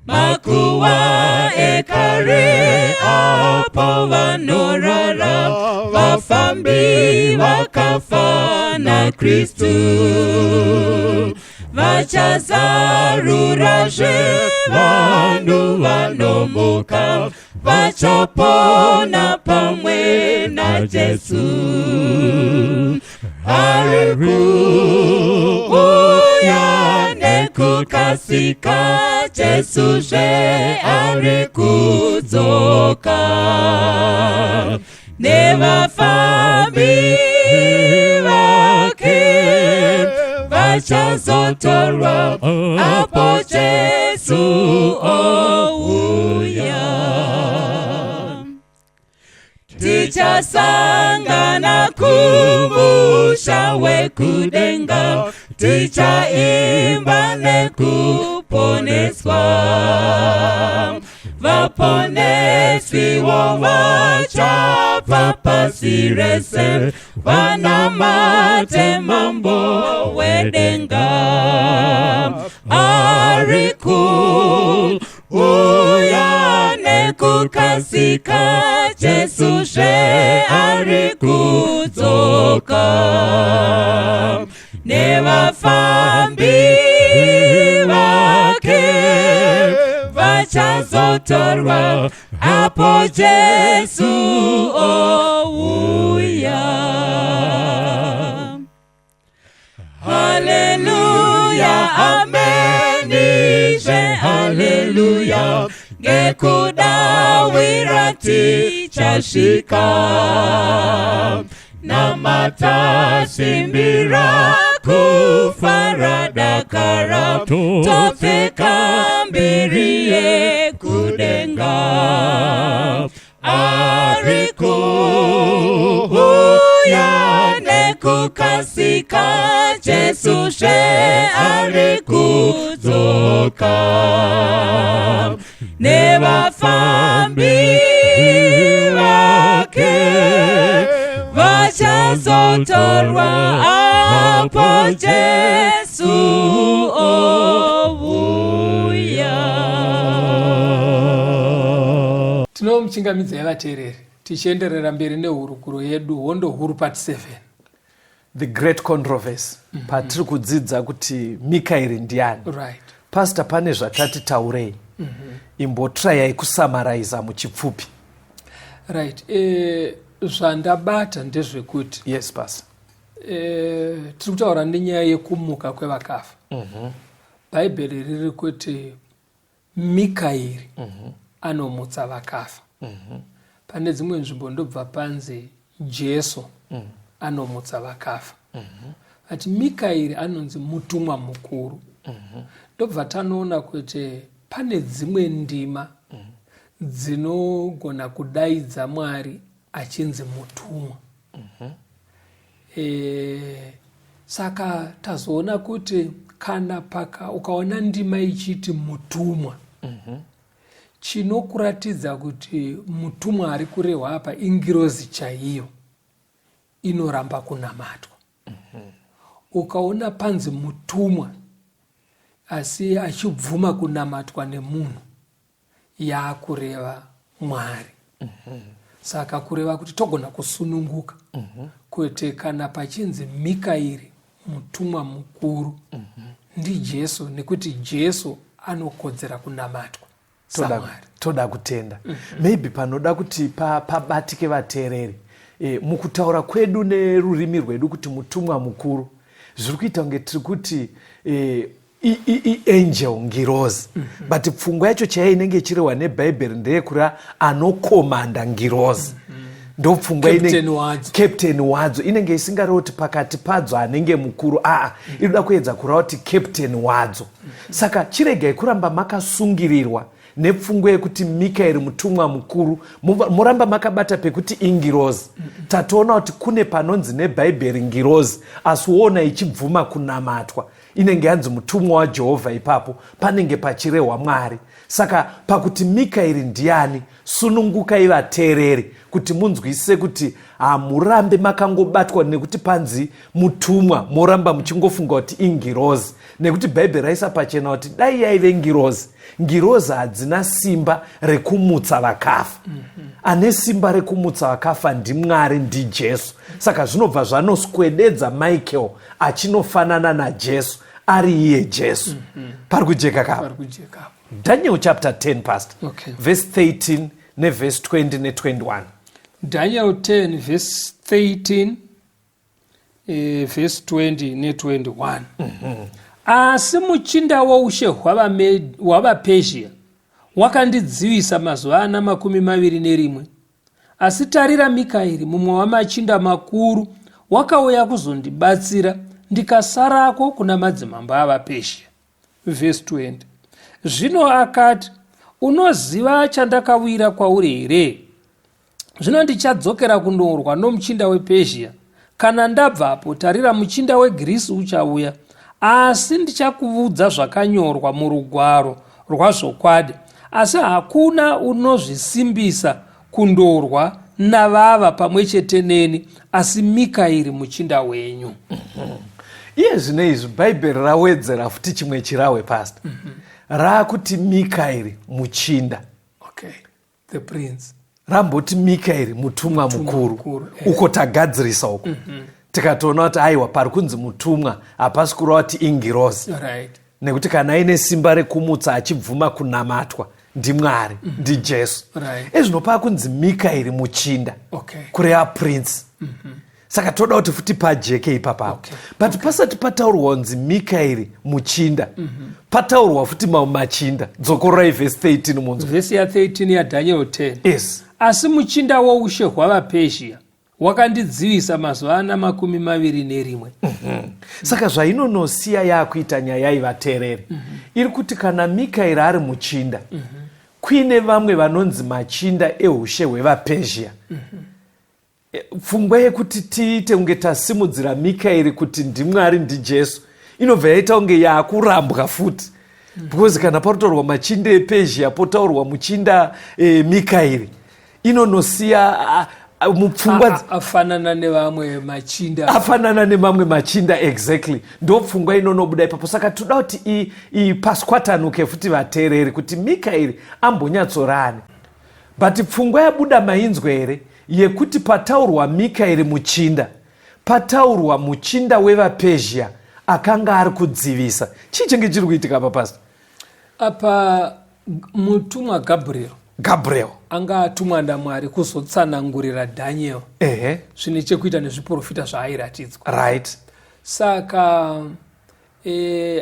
Makuva ekare apo vanorara, vafambi vakafa naKristu. Vachazarurazve vanhu vanomuka, vachapona pamwe naJesu. Ari kuuya nekukasika, Jesu zve ari kudzoka. Nevafambi vake vachazotorwa apo Jesu ouya. Tichasangana kumusha wekudenga, tichaimba nekuponeswa. Vaponesiwo vachapa pasi rese, vanamate mambo wedenga. Ari kuuya nekukasika, Jesu zve ari kudzoka. Nevafambi vake vachazotorwa apo Jesu ouya. Haleluya, ameni zve haleluya, ngekudawira tichasvika. Namatasimbira kufaradakara, topfeka mbiri yekudenga. Ari kuuya nekukasika, Jesu zve ari kudzoka. Nevafambi vake vachazotorwa apo Jesu ouya. Tinomuchingamidzai vateereri tichienderera mberi nehurukuro yedu, hondo huru part 7, the great controversy. Patiri kudzidza kuti Mikaeri ndiani. Pastor, pane zvatati taurei. Imbotrayai kusamaraiza muchipfupi. Zvandabata ndezvekuti, yes pastor, tiri kutaura nenyaya yekumuka kwevakafa. Bhaibheri riri kuti Mikaeri anomutsa vakafa. Pane dzimwe nzvimbo ndobva panzi Jesu anomutsa vakafa. ati Mikaeri anonzi mutumwa mukuru. Ndobva tanoona kuti pane dzimwe ndima dzinogona kudaidza Mwari achinzi mutumwa. Saka tazoona kuti kana ukaona ndima ichiti mutumwa, chinokuratidza kuti mutumwa ari kurehwa apa ingirozi chaiyo inoramba kunamatwa. Ukaona panzi mutumwa asi achibvuma kunamatwa nemunhu, yakureva Mwari. Saka kureva kuti togona kusununguka kuti kana pachinzi Mikaeri mutumwa mukuru ndiJesu, nekuti Jesu anokodzera kunamatwa saMwari. Toda kutenda. Maybe panoda kuti pabatike vateereri mukutaura kwedu nerurimi rwedu kuti mutumwa mukuru, zviri kuita kunge tiri kuti angel, ngirozi. But pfungwa yacho chaiyo inenge ichirehwa nebhaibheri ndeyekura anokomanda ngirozi. Ndo pfungwa captain wadzo inenge isingaroti pakati padzo anenge mukuru. Inoda kuedza kureva kuti captain wadzo. Saka chiregai kuramba makasungirirwa nepfungwa yekuti Mikaeri mutumwa mukuru, muramba makabata pekuti ingirozi. Tatoona kuti kune panonzi nebhaibheri ngirozi, asi woona ichibvuma kunamatwa, inenge yanzi mutumwa waJehovha. Ipapo panenge pachirehwa Mwari. Saka pakuti Mikaeri ndiani, sunungukai vateereri kuti munzwisise kuti hamurambe makangobatwa nekuti panzi mutumwa moramba muchingofunga kuti ingirozi, nekuti bhaibheri raisa pachena kuti dai yaive ngirozi. Ngirozi hadzina simba rekumutsa vakafa. Ane simba rekumutsa vakafa ndiMwari, ndiJesu. Saka zvinobva zvanoswededza Michael achinofanana naJesu, ari iye Jesu. Pari kujeka kapo. Daniel chapter 10 pastor. Verse 13 neverse 20 ne21. Daniel 10 verse 13 verse 20 ne21. Asi muchinda woushe hwavaPezhia wakandidzivisa mazuva 21. Asi tarira, Mikaeri mumwe wamachinda makuru wakauya kuzondibatsira, ndikasarako kuna madzimambo avaPezhia. Verse 20. Zvino akati, unoziva chandakawira kwauri here? Zvino ndichadzokera kundorwa nomuchinda wePezhia. Kana ndabvapo, tarira, muchinda weGirisi uchauya. Asi ndichakuudza zvakanyorwa murugwaro rwazvokwadi, asi hakuna unozvisimbisa kundorwa navava pamwe chete neni, asi Mikaeri muchinda wenyu. Iye zvino izvi bhaibheri rawedzera futi chimwe chirawe pastor. Raakuti Mikaeri muchinda. The prince. Ramboti Mikaeri mutumwa mukuru. Uko tagadzirisa uko. Tikatoona kuti aiwa pari kunzi mutumwa, hapasi kureva kuti ingirozi. Nekuti kana aine simba rekumutsa achibvuma kunamatwa ndiMwari, ndiJesu. Ezvinopa kunzi Mikaeri muchinda, kureva prince. Saka toda kuti futi pajeke ipapapo. But pasati pataurwa kunzi Mikaeri muchinda, pataurwa futi machinda. Dzokorai verse 13 munzo. Verse ya 13 ya Daniel 10. Yes. Asi muchinda woushe hwavaPezhia wakandidzivisa mazuva 21. Saka zvainonosiya yakuita nyaya ivateereri iri kuti kana Mikaeri ari muchinda, kuine vamwe vanonzi machinda eushe hwevaPezhia. Pfungwa yekuti tiite kunge tasimudzira Mikaeri kuti ndiMwari, ndiJesu, inobva yaita kunge yakurambwa futi. Because kana parotaurwa machinda ePezhia potaurwa muchinda Mikaeri, inonosiya mupfungwa afanana nevamwe machinda. Afanana nemamwe machinda, exactly. Ndo pfungwa inonobuda ipapo. Saka toda kuti paskwatanuke futi vateereri kuti Mikaeri ambonyatsorani. But pfungwa yabuda mainzwe here yekuti pataurwa Mikaeri muchinda, pataurwa muchinda wevaPezhia akanga ari kudzivisa. Chii chinge chiri kuitika apa pastor? Apa mutumwa Gabriel anga atumwa naMwari kuzotsanangurira Daniel zvine chekuita nezviprofita zvaairatidzwa. Right. Saka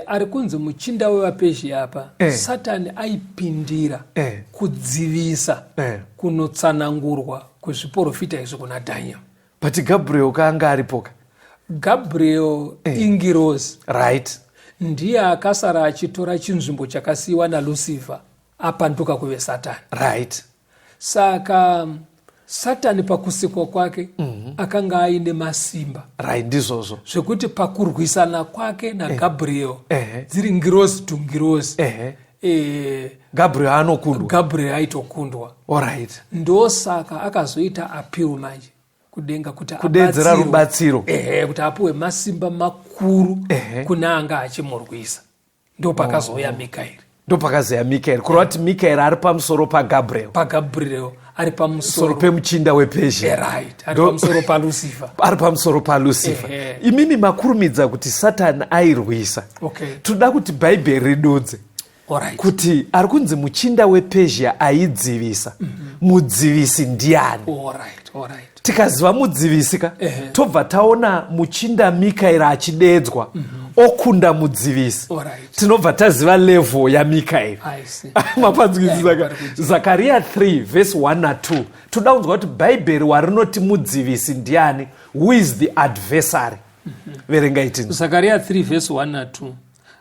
ari kunzi muchinda wevaPezhia apa, Satani aipindira kudzivisa kunotsanangurwa kwezviprofita izvi kuna Daniel. But Gabriel kaanga aripoka. Gabriel ingirozi, right, ndiye akasara achitora chinzvimbo chakasiyiwa naLucifer apanduka kuve Satani, right. Saka Satani pakusikwa kwake akanga aine masimba, right, ndizvozvo zvekuti pakurwisana kwake naGabriel dziri ngirozi to ngirozi Gabriel aitokundwa. Alright. Ndosaka akazoita appeal manje kudenga kuti kudedzera rubatsiro kuti apuwe masimba makuru kuna anga achimurwisa. Ndo pakazoya Mikaeri. Ndo pakazoya Mikaeri. Kureva kuti Mikaeri ari pamusoro paGabriel. PaGabriel ari pamusoro pemuchinda wePezhia. Right. Ari pamusoro paLucifer. Ari pamusoro paLucifer. Imimi makurumidza kuti Satani airwisa. Okay. Toda kuti Bhaibheri ridudze. Alright. Kuti ari kunzi muchinda wePezhia aidzivisa. Mudzivisi ndiani? Alright. Tikaziva mudzivisi ka tobva taona muchinda Mikaeri achidedzwa okunda mudzivisi. Tinobva taziva level yaMikaeri. Mapanzikizisa Zakaria 3 verse 1 na 2 toda kunzwa kuti Bhaibheri warinoti mudzivisi ndiani, who is the adversary. Verenga itini Zakaria 3 verse 1 na 2.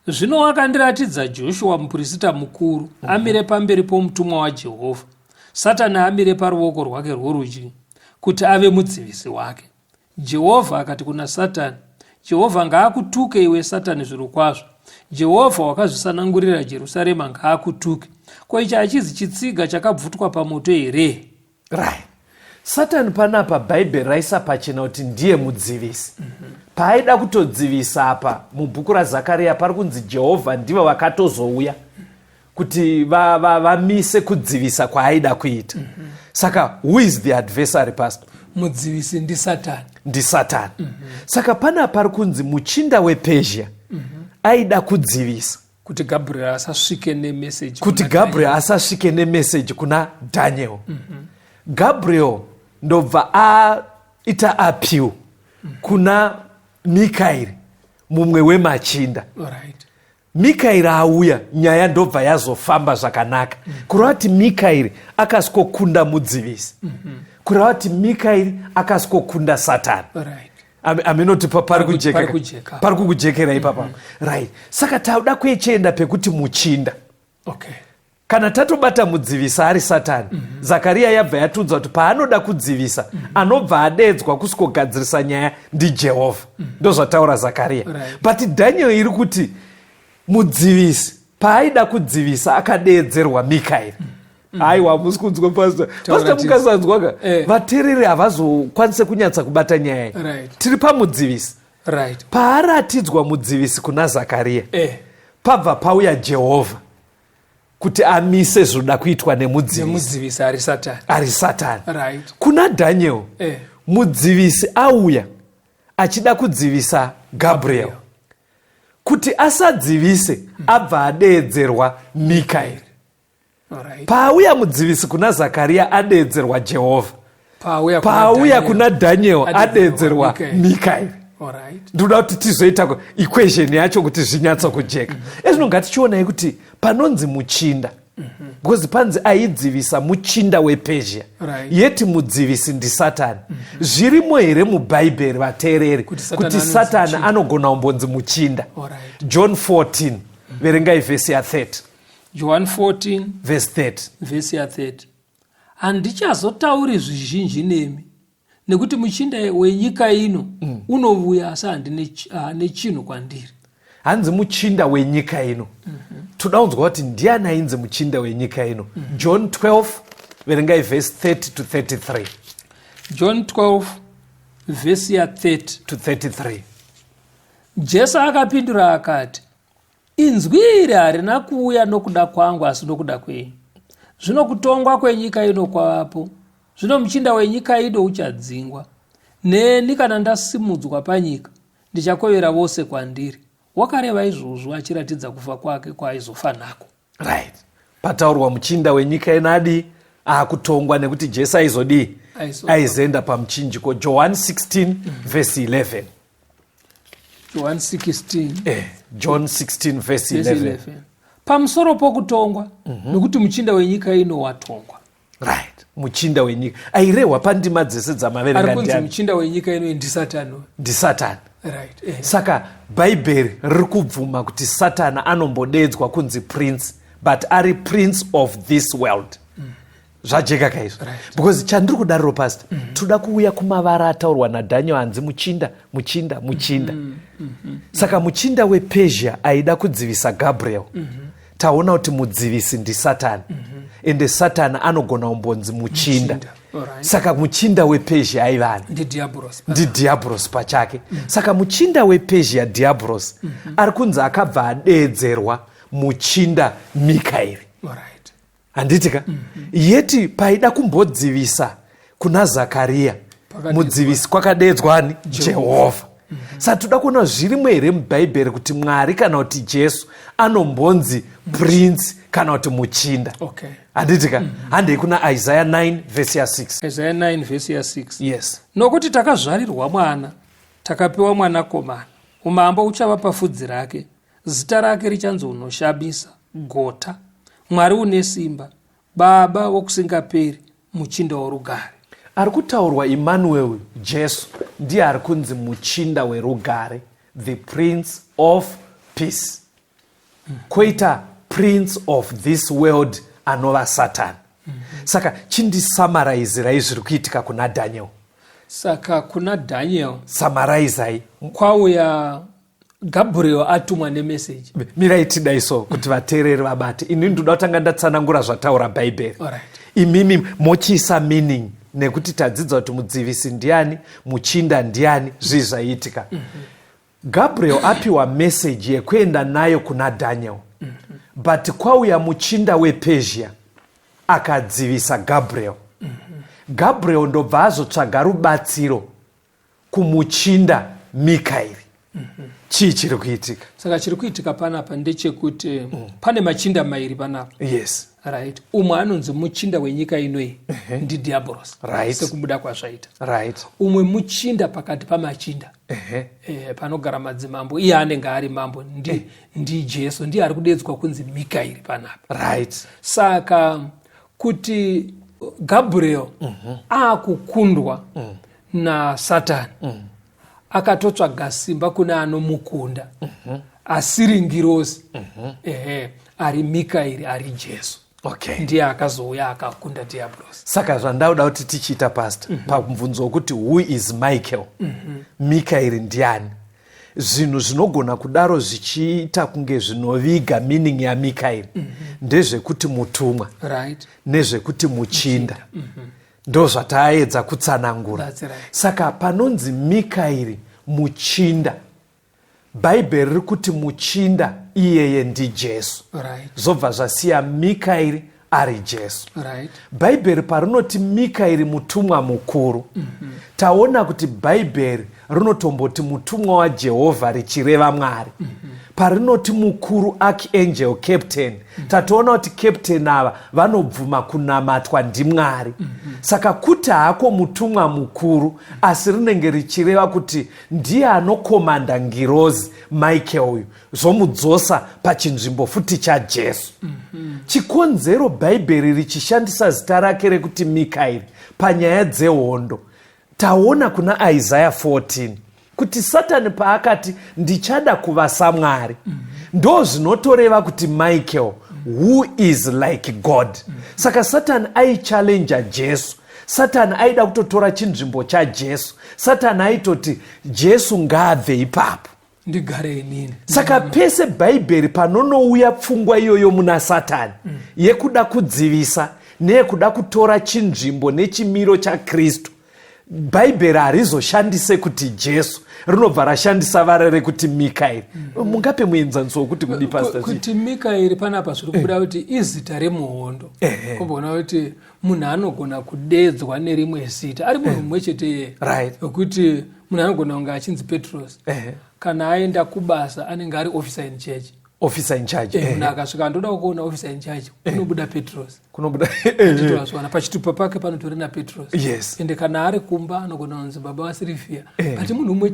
Zvino wakandiratidza Joshua muprista mukuru amire pamberi pomutumwa waJehovha, Satani amire paruoko rwake rworudyi kuti ave mudzivisi wake. Jehovha akati kuna Satani, Jehovha ngaakutuke iwe Satani zviro kwazvo. Jehovha wakazvisanangurira Jerusarema ngaakutuke. Ko ichi hachizi chitsiga chakabvutwa pamoto here? Right. Satani panapa Bhaibheri raisa pachena kuti ndiye mudzivisi. Paaida kutodzivisa apa mubhuku raZakaria pari kunzi Jehovha ndivo vakatozouya kuti vamise kudzivisa kwaaida kuita. Saka who is the adversary, pastor? Mudzivisi ndi Satani. Ndi Satani. Saka pana pari kunzi muchinda wePezhia aida kudzivisa kuti Gabriel asasvike nemessage. Kuti Gabriel asasvike nemessage kuna Daniel. Gabriel ndobva aita appeal kuna Mikaeri mumwe wemachinda. Mikaeri auya nyaya ndobva yazofamba zvakanaka. Kureva kuti Mikaeri akasikokunda mudzivisi. Kureva kuti Mikaeri akasikokunda Satani. Amenoti pari kukujekera ipapa. Right. Saka tauda kuchienda pekuti muchinda. Kana tatobata mudzivisi ari Satani, Zakaria yabva yatudza kuti paanoda kudzivisa anobva adedzwa kusikogadzirisa nyaya ndi Jehovha. Ndozvataura Zakaria. But Daniel iri kuti mudzivisi paaida kudzivisa akadeedzerwa Mikaeri. Aiwa musi kunzwa pastor. Pastor mukasanzwaka vateereri havazokwanise kunyatsa kubata nyaya. Tiri pamudzivisi. Paaratidzwa mudzivisi kuna Zakaria pabva pauya Jehovha kuti amise zvoda kuitwa nemudzivisi ari Satani. Kuna Daniel mudzivisi auya achida kudzivisa Gabriel kuti asadzivise abva adeedzerwa Mikaeri. Pauya mudzivisi kuna Zakaria adeedzerwa Jehovha. Pauya kuna Daniel adeedzerwa Mikaeri. Ndoda kuti tizoita equation yacho kuti zvinyatsa kujeka. Ezvino ngatichionai kuti panonzi muchinda. Because panzi aidzivisa muchinda wePezhia. Yeti mudzivisi ndi Satani. Zvirimo here muBhaibheri vateereri kuti Satani anogona kumbonzi muchinda. John 14 verengai vhesi ya 30. John 14 verse 30. Vhesi ya 30. Handichazotauri zvizhinji nemi nekuti muchinda wenyika ino unovuya asi handine chinhu kwandiri. Hanzi muchinda wenyika ino. Toda kunzwa kuti ndiani ainzi muchinda wenyika ino. John 12 verengai vhesi 30 to 33. John 12 vhesi ya 30 to 33. Jesu akapindura akati, inzwi iri harina kuuya nokuda kwangu asi nokuda kwenyu. Zvino kutongwa kwenyika ino kwavapo. Zvino muchinda wenyika ino uchadzingwa. Neni kana ndasimudzwa panyika ndichakovera vose kwandiri. Wakareva izvozvo achiratidza kufa kwake kwaaizofa nako. Right. Pataurwa muchinda wenyika ino adi akutongwa nekuti Jesu aizodii aizoenda pamuchinjiko. John 16 verse 11. John 16. John 16 verse 11. Pamusoro pokutongwa nekuti muchinda wenyika ino watongwa. Right. Muchinda wenyika airehwa pandima dzese dzamaverenga ndiani. Muchinda wenyika ino ndi Satani. Ndi Satani. Right. Saka bhaibheri riri kubvuma kuti Satani anombodedzwa kunzi prince, but ari prince of this world. Zvajeka kaizvo. Right. Because chandiri kudariro pastor, toda kuuya kumavara ataurwa naDhaniel anzi muchinda. Saka muchinda wePersia aida kudzivisa Gabriel. Taona kuti mudzivisi ndi Satani. Ende Satani anogona umbonzi muchinda. Saka muchinda wePersia aivani ndi Diablos pachake. Saka muchinda wePersia Diablos ari kunzi akabva adeedzerwa muchinda Mikaeri. Handitika? Yeti paida kumbodzivisa kuna Zakaria, mudzivisi kwakadeedzwani Jehovha. Saka toda kuona zvirimwe here mubhaibheri kuti Mwari kana kuti Jesu anombonzi prince kana kuti muchinda. Handitika? Handei kuna Isaiah 9 verse 6. Isaiah 9 verse 6. Yes. Nokuti takazvarirwa mwana, takapiwa mwanakomana, umambo uchava pafudzi rake, zita rake richanzi unoshamisa, gota, Mwari une simba, baba wokusingaperi, muchinda worugare. Ari kutaurwa Emmanuel, Jesu ndiye ari kunzi muchinda werugare, the prince of peace. Koita prince of this world anova Satani. Saka chindisamarizai zviri kuitika kuna Daniel. Saka kuna Daniel samarizai kwauya Gabriel atumwa nemeseji. Miraitidaiso kuti vateereri vabate. Ini ndoda kutanga ndatsanangura zvataura bhaibheri. Alright. Imimi mochiisa meaning nekuti tadzidza kuti mudzivisi ndiani, muchinda ndiani, zvizvaitika. Gabriel apiwa meseji yekuenda nayo kuna Daniel. But kwauya muchinda wePersia akadzivisa Gabriel. Gabriel ndobva azotsvaga rubatsiro kumuchinda Mikaeri. Chii chiri kuitika? Saka chiri kuitika panapa ndechekuti pane machinda mairi panapa. Yes. Right. Umwe anonzi muchinda wenyika inoi ndi Diablos. Right. Sekubuda kwazvaita. Right. Umwe muchinda pakati pamachinda. Panogara madzimambo. Iye anenge ari mambo ndi Jesu. Ndiye ari kudedzwa kunzi Mikaeri panapa. Right. Saka kuti Gabriel akukundwa na Satani. Akatotsvaga simba kuna anomukunda. Asiri ngirozi. Ari Mikaeri, ari Jesu. Okay. Ndiye akazouya akakunda Diablos. Saka zvandauda kuti tichiita pastor pamubvunzo wokuti who is Michael? Mikaeri ndiani? Zvinhu zvinogona kudaro zvichiita kunge zvinoviga meaning yaMikaeri ndezvekuti mutumwa, right, nezvekuti muchinda. Ndo zvataedza kutsanangura. That's right. Saka panonzi Mikaeri muchinda, bhaibheri riri kuti muchinda iyeye ndi Jesu. Right. Zobva zvasiya Mikaeri ari Jesu. Right. Bhaibheri parinoti Mikaeri mutumwa mukuru, taona kuti bhaibheri rinotomboti mutumwa waJehovha richireva Mwari. Parinoti mukuru, archangel, captain, tatoona kuti captain ava vanobvuma kunamatwa ndiMwari. Saka kuti hako mutumwa mukuru, asi rinenge richireva kuti ndiye anokomanda ngirozi Michael uyu, zvomudzosa pachinzvimbo futi chaJesu. Chikonzero bhaibheri richishandisa zita rake rekuti Mikaeri panyaya dzehondo, taona kuna Isaiah 14 kuti Satani paakati ndichada kuva saMwari, ndo zvinotoreva kuti Michael who is like God. Saka Satani aichallenja Jesu. Satani aida kutotora chinzvimbo chaJesu. Satani aitoti Jesu ngaabve ipapo ndigare inini. Saka pese bhaibheri panonouya pfungwa iyoyo muna Satani yekuda kudzivisa neyekuda kutora chinzvimbo nechimiro chaKristu, bhaibheri harizoshandise kuti Jesu, rinobva rashandisa vara rekuti Mikaeri. Mungape muenzaniso wekuti kudi pastor kuti Mikaeri panapa zviri kubuda kuti izita remuhondo. Kumboona kuti munhu anogona kudedzwa nerimwe zita ari munhu mumwe chete. Right. Kuti munhu anogona kunge achinzi Petros. Kana aenda kubasa anenge ari officer in church. officer in charge. Munhu akasvika ndoda kuona officer in charge kunobuda Petros. Wana pachitupa pake panotori naPetros. Yes. Ende kana ari kumba anogona kunzi baba waSilivia. But munhu mumwe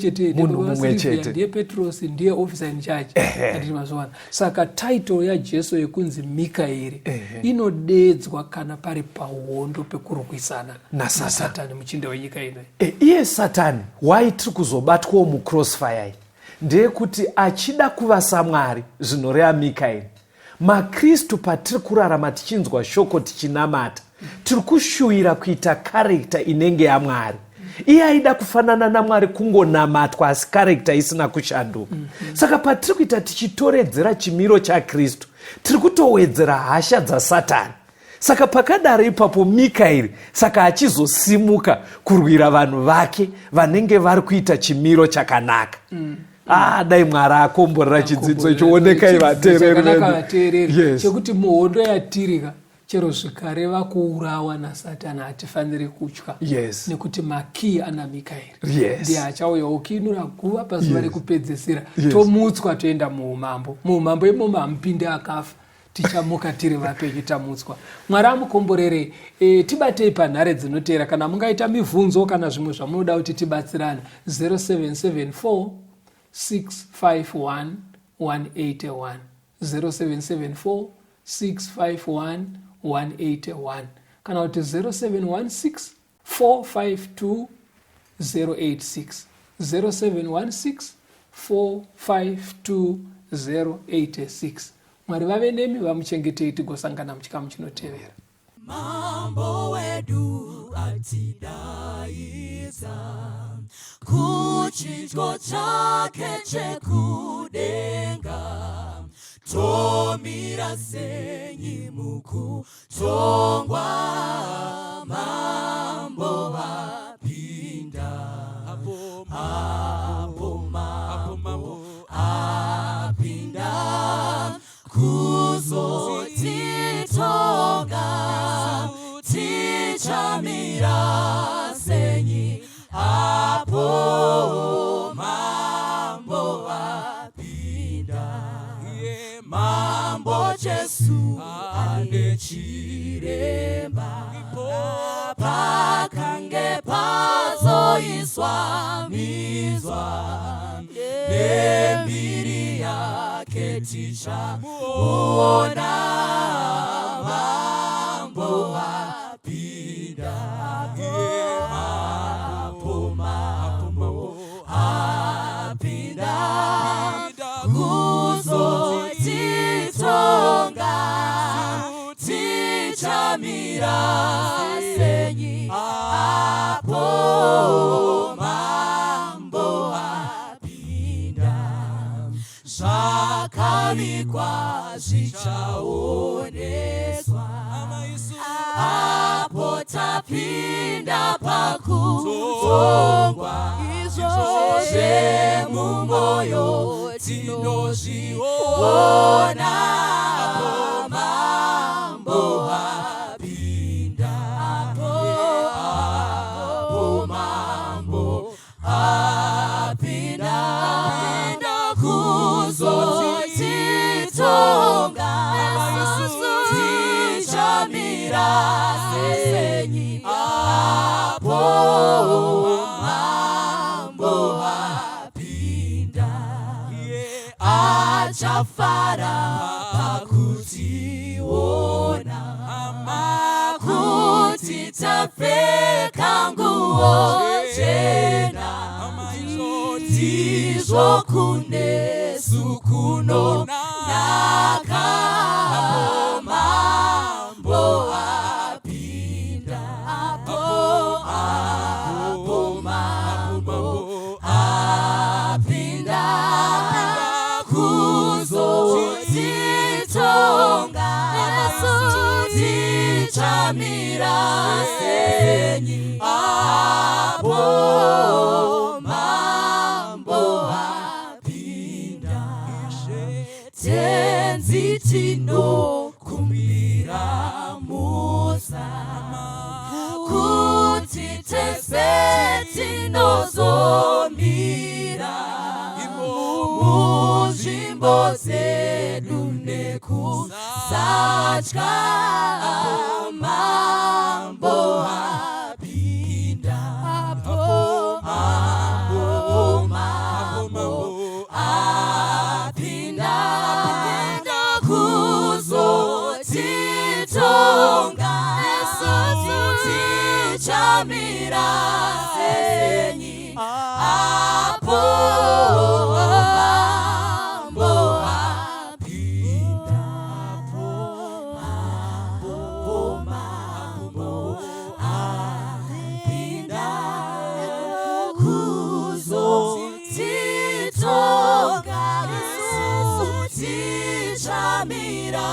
chete ndiye Petros ndiye officer in charge. Ati mazwana. Saka title ya Jesu yekunzi Mikaeri inodedzwa kana pari pahondo pekurwisana naSatani muchinda wenyika ino. Iye Satani why tiri kuzobatwa mucrossfire ndeyekuti achida kuvasa Mwari zvinoreva Mikaeri. maKristu patiri kurarama tichinzwa shoko tichinamata tiri kushuvira kuita karekta inenge yaMwari. Iye aida kufanana naMwari kungonamatwa asi karekta isina kushanduka. Saka patiri kuita tichitoredzera chimiro chaKristu tiri kutowedzera hasha dzaSatani. Saka pakadaro ipapo Mikaeri saka achizosimuka kurwira vanhu vake vanenge vari kuita chimiro chakanaka. Dai Mwari akomborera chidzidzo chionekai vateereri. Chekuti muhondo yatirika chero zvikare vakuurawa naSatani hatifaniri kutya. Nekuti makii ana Mikaeri. Ndiye achauyawo kinura guva pazuva rekupedzisira. Tomutswa toenda muumambo. Muumambo imomo hamupinde akafa. Tichamuka tiri vapenyu tamutswa. Mwari amukomborere. Tibatei panhare dzinoteera kana mungaita mibvunzo kana zvimwe zvamunoda kuti tibatsirane 0774 651 181 0774 651 181 kana kuti 0716 452 086 0716 452 086. Mwari vave nemi vamuchengetei tigosangana muchikamu chinotevera. Mambo wedu atidaiza kuchinjwa chake chekudenga tomira senyi mukutongwa mambo apinda hapo mambo apinda kuzotitonga tichamira senyi hapo mambo apinda mambo Jesu anechiremba pakange pazoiswa mizwa nembiri yake tichamuona mambo apinda hapo mambo apinda kuzotitonga tichamira senyi hapo mambo apinda zvakavikwa zvichaoneswa hapo tapinda pakutongwa izvo zvemumoyo tinozviona mambo apinda hapo mambo apinda kuzotitonga tichamira senyi hapo mambo apinda achafara pakutiona kuti tapfeka nguo chena ndizvo kunesu kunonaka mambo apinda hapo mambo apinda kuzotitonga tichamira senyi hapo mambo apinda tenzi tinokumbira musa kuti tese tinozomira muzvimbo dzedu watya mambo apinda apo mambo apinda kuzotitonga tichamira senyi apo mambo apinda mambo apinda kuzotitonga tichamira